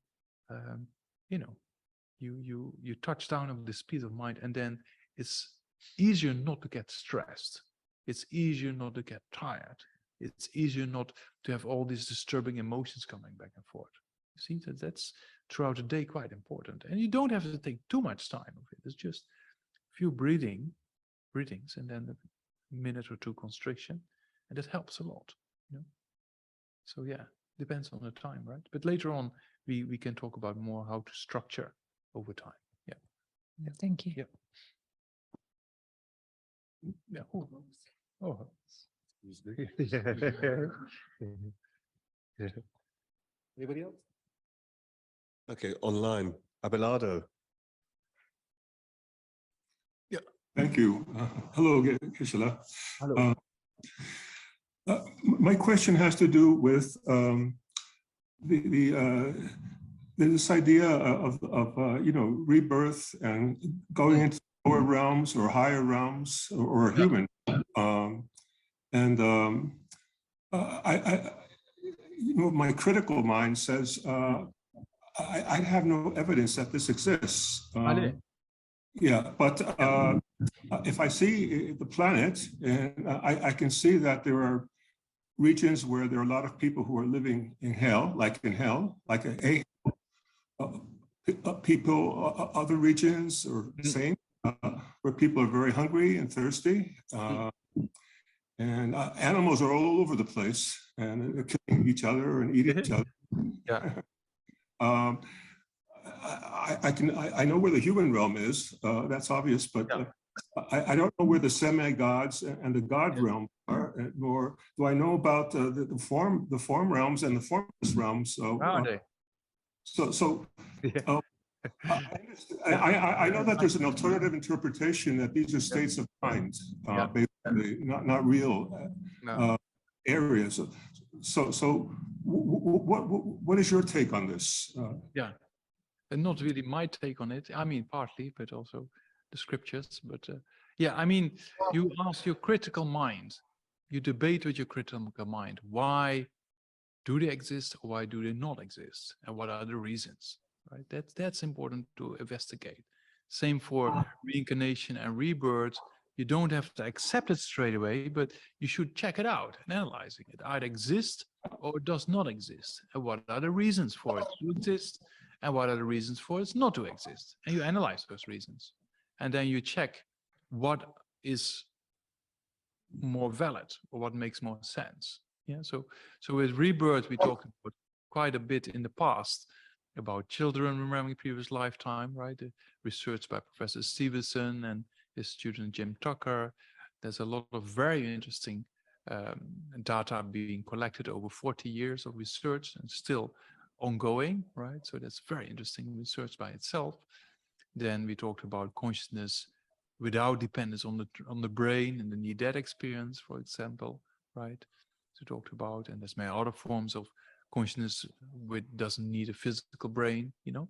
you touch down on this peace of mind, and then it's easier not to get stressed. It's easier not to get tired. It's easier not to have all these disturbing emotions coming back and forth. You see, that's throughout the day quite important. And you don't have to take too much time of it. It's just a few breathings, and then a minute or two concentration. And that helps a lot. So yeah, depends on the time, right? But later on, we can talk about more how to structure over time. Yeah. Thank you. Yeah. Oh. Anybody else? Okay, online. Abelardo. Thank you. Hello, Geshe. Hello. My question has to do with this idea of rebirth and going into lower realms or higher realms, or human. My critical mind says I have no evidence that this exists. But if I see the planet, and I can see that there are regions where there are a lot of people who are living in hell, like people, other regions or same, where people are very hungry and thirsty. And animals are all over the place, and they're killing each other and eating each other. Yeah. I know where the human realm is. That's obvious, but I don't know where the semi-gods and the god realm are, nor do I know about the form realms and the formless realms. I know that there's an alternative interpretation that these are states of mind, basically not real areas. So what is your take on this? And not really my take on it. I mean, partly, but also the scriptures, but yeah, I mean, you ask your critical mind, you debate with your critical mind, why do they exist or why do they not exist, and what are the reasons, right? That's important to investigate. Same for reincarnation and rebirth. You don't have to accept it straight away, but you should check it out and analyzing it. Either exists or it does not exist, and what are the reasons for it to exist, and what are the reasons for it not to exist, and you analyze those reasons, and then you check what is more valid or what makes more sense. Yeah, so with rebirth, we talked about quite a bit in the past about children remembering previous lifetime, right? The research by Professor Stevenson and his student Jim Tucker. There's a lot of very interesting data being collected over 40 years of research and still ongoing, right? So that's very interesting research by itself. Then we talked about consciousness without dependence on the brain and the near-death experience, for example, right? So talked about, and there's many other forms of consciousness which doesn't need a physical brain, you know,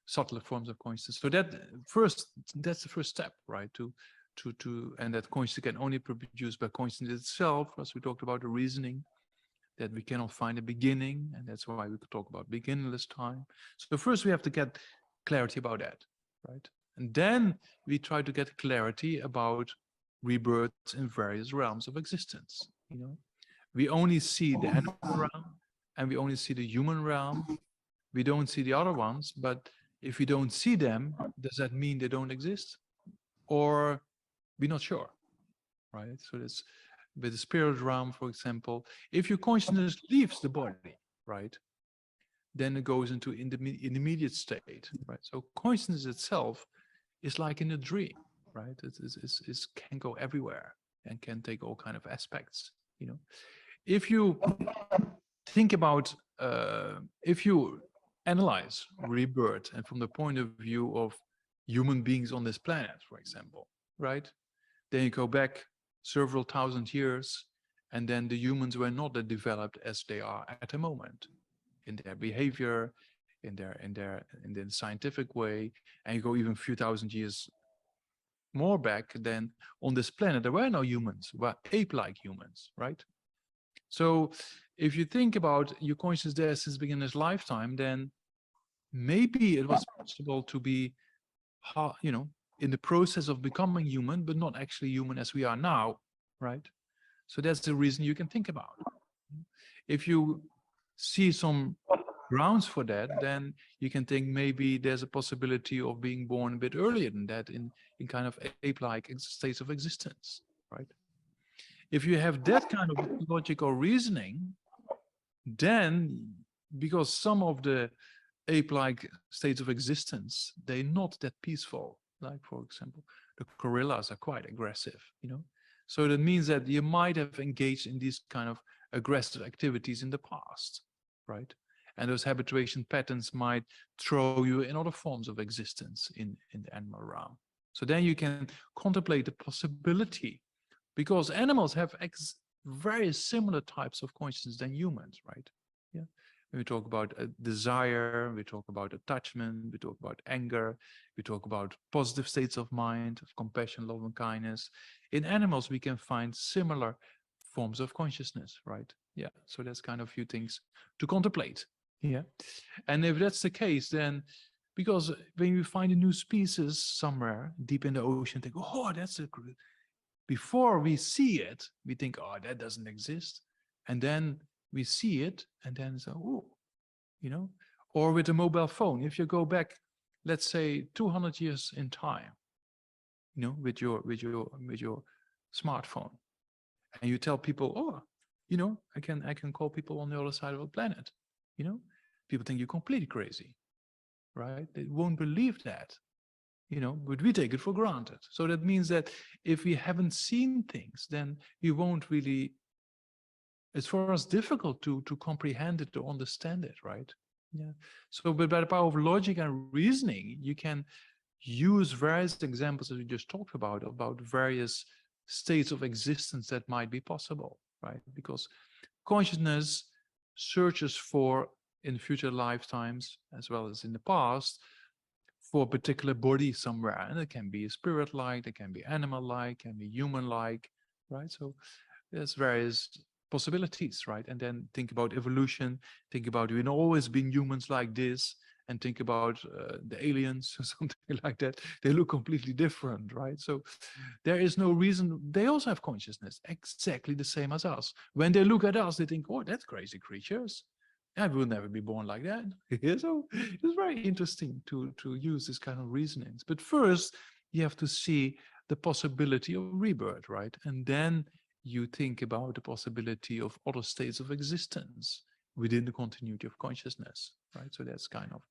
subtler forms of consciousness. So that's the first step, right? And that consciousness can only be produced by consciousness itself, as we talked about the reasoning, that we cannot find a beginning, and that's why we could talk about beginningless time. So first we have to get clarity about that, right? And then we try to get clarity about rebirths in various realms of existence, you know. We only see the animal realm and we only see the human realm. We don't see the other ones, but if we don't see them, does that mean they don't exist? Or we're not sure, right? So that's with the spirit realm, for example, if your consciousness leaves the body, right, then it goes into intermediate state, right? So consciousness itself is like in a dream, right? It can go everywhere and can take all kind of aspects, you know. If you think about, if you analyze rebirth and from the point of view of human beings on this planet, for example, right? Then you go back several thousand years, and then the humans were not that developed as they are at the moment in their behavior, in the scientific way, and you go even a few thousand years more back, then on this planet there were no humans, were ape-like humans, right? So if you think about your consciousness there since beginner's lifetime, then maybe it was possible to be, you know, in the process of becoming human, but not actually human as we are now, right? So that's the reason you can think about. If you see some grounds for that, then you can think maybe there's a possibility of being born a bit earlier than that in kind of ape-like states of existence, right? If you have that kind of logical reasoning, then because some of the ape-like states of existence, they're not that peaceful. Like, for example, the gorillas are quite aggressive, you know? So that means that you might have engaged in these kind of aggressive activities in the past, right? And those habituation patterns might throw you in other forms of existence in the animal realm. So then you can contemplate the possibility, because animals have very similar types of consciousness than humans, right? Yeah. When we talk about desire, we talk about attachment, we talk about anger, we talk about positive states of mind, of compassion, love, and kindness. In animals, we can find similar forms of consciousness, right? Yeah. So that's kind of a few things to contemplate. Yeah. And if that's the case, then because when you find a new species somewhere deep in the ocean, think, oh, that's a good. Before we see it, we think, oh, that doesn't exist. And then we see it, and then so, oh, you know, or with a mobile phone, if you go back, let's say 200 years in time, you know, with your smartphone, and you tell people, oh, you know, I can call people on the other side of the planet, you know, people think you're completely crazy, right? They won't believe that. You know, but we take it for granted. So that means that if we haven't seen things, then we won't really, it's for us difficult to comprehend it, to understand it, right? Yeah. So, but by the power of logic and reasoning, you can use various examples that we just talked about various states of existence that might be possible, right? Because consciousness searches for, in future lifetimes, as well as in the past, for a particular body somewhere, and it can be spirit-like, it can be animal-like, can be human-like, right? So there's various possibilities, right? And then think about evolution, think about we've always been humans like this, and think about the aliens or something like that. They look completely different, right? So there is no reason. They also have consciousness, exactly the same as us. When they look at us, they think, oh, that's crazy creatures. I will never be born like that. So it's very interesting to use this kind of reasonings. But first, you have to see the possibility of rebirth, right? And then you think about the possibility of other states of existence within the continuity of consciousness, right? So that's kind of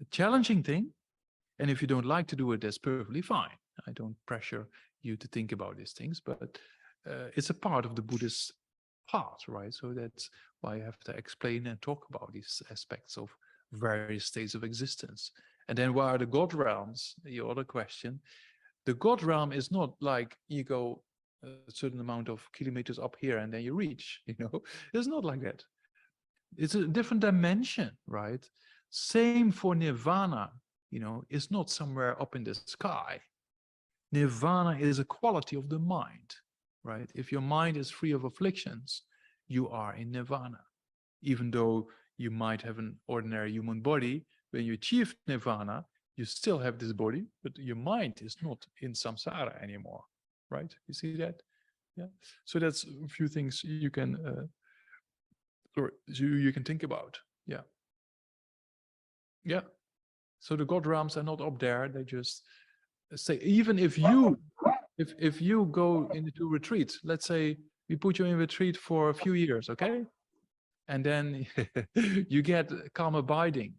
a challenging thing. And if you don't like to do it, that's perfectly fine. I don't pressure you to think about these things, but it's a part of the Buddhist path, right? So that's why I have to explain and talk about these aspects of various states of existence. And then what are the God realms? Your other question. The God realm is not like you go a certain amount of kilometers up here and then you reach, it's not like that. It's a different dimension, right? Same for nirvana, it's not somewhere up in the sky. Nirvana is a quality of the mind, right? If your mind is free of afflictions, you are in nirvana. Even though you might have an ordinary human body, when you achieve nirvana, you still have this body, but your mind is not in samsara anymore, right? You see that? Yeah. So that's a few things you can you can think about. Yeah. Yeah. So the God realms are not up there. They just say, even if you go into retreat, let's say we put you in retreat for a few years, okay? And then you get calm abiding,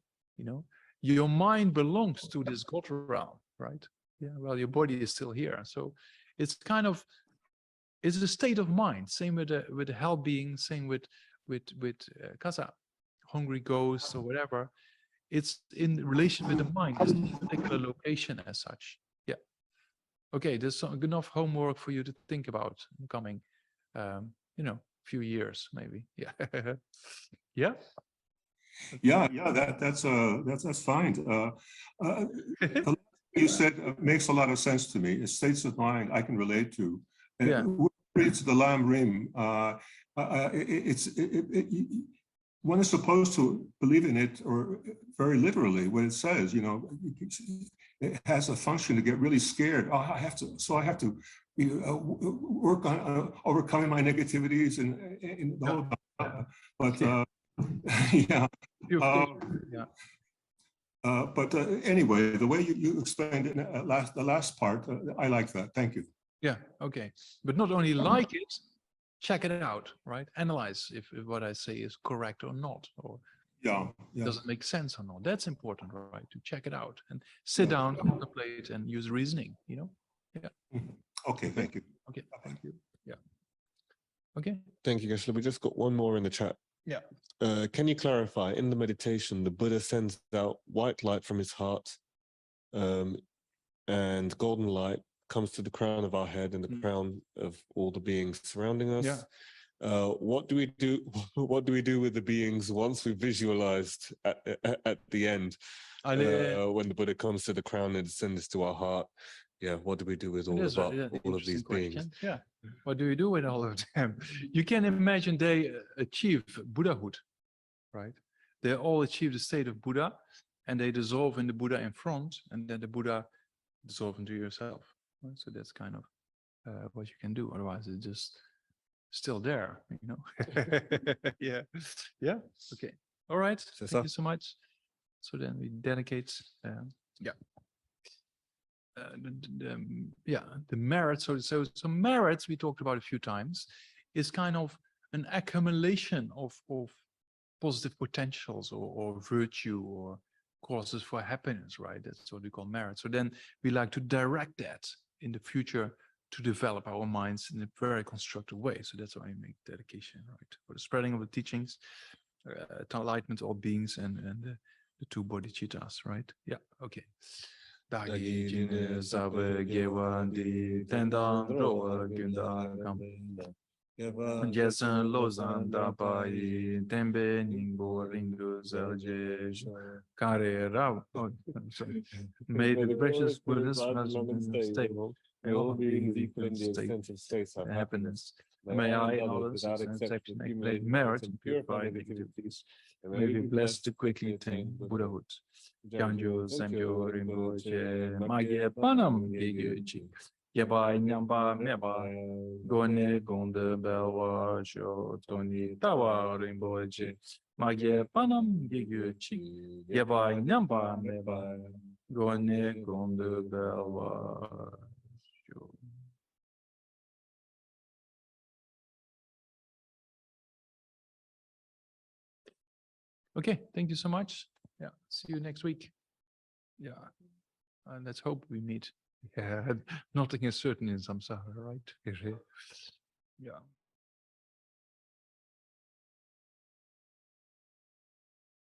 your mind belongs to this God realm, right? Yeah, well, your body is still here. So it's kind of, it's a state of mind. Same with the hell being, same with kasa, hungry ghosts or whatever. It's in relation with the mind. It's not a particular location as such. Yeah. Okay, there's enough homework for you to think about in coming, few years maybe. Yeah. Yeah. Yeah. That's fine. You said makes a lot of sense to me. It's states of mind I can relate to. Yeah. It's the Lam Rim. One is supposed to believe in it, or very literally, what it says. It has a function to get really scared. Oh, I have to work on overcoming my negativities and the whole. But yeah. But anyway, the way you explained it, the last part, I like that. Thank you. Yeah. Okay. But not only like it, check it out, right? Analyze if what I say is correct or not, or does it make sense or not. That's important, right? To check it out and sit down, contemplate, and use reasoning. Yeah. Okay. Thank you. Okay. Thank you. Yeah. Okay. Thank you, Geshe. We just got one more in the chat. Yeah. Can you clarify, in the meditation, the Buddha sends out white light from his heart, and golden light comes to the crown of our head and the crown of all the beings surrounding us. Yeah. What do we do? What do we do with the beings once we've visualized at the end, when the Buddha comes to the crown and descends to our heart? Yeah, what do we do with all of these beings? Yeah. What do we do with all of them? You can imagine they achieve Buddhahood, right? They all achieve the state of Buddha, and they dissolve in the Buddha in front, and then the Buddha dissolve into yourself. Right? So that's kind of what you can do. Otherwise, it's just still there, Yeah. Yeah. Okay. All right. Thank you so much. So then we dedicate. The merits. So merits we talked about a few times is kind of an accumulation of positive potentials or virtue or causes for happiness, right? That's what we call merit. So then we like to direct that in the future to develop our minds in a very constructive way. So that's why I make dedication, right? For the spreading of the teachings, enlightenment of all beings, and the two bodhicittas, right? Yeah. Okay. Jason Lozan Dabai Tembe Ningbo Ringu Zelje Kare Rao. May the precious Buddha's husband stable and all beings equal in the sense of states of happiness. May I, in all exception, make merit and purify the activities, and may be blessed to quickly attain Buddhahood. Janjo Sangyo Rinpoche Magye Panam Gigi Yaba Nyamba Meba Gone Gonda Belwa Sho Tony Tawa Rinpoche Magye Panam Gigi Yaba Nyamba Meba Gone Gonda Belwa Sho. Okay, thank you so much. Yeah, see you next week. Yeah, and let's hope we meet. Yeah, nothing is certain in samsara, right? Yeah.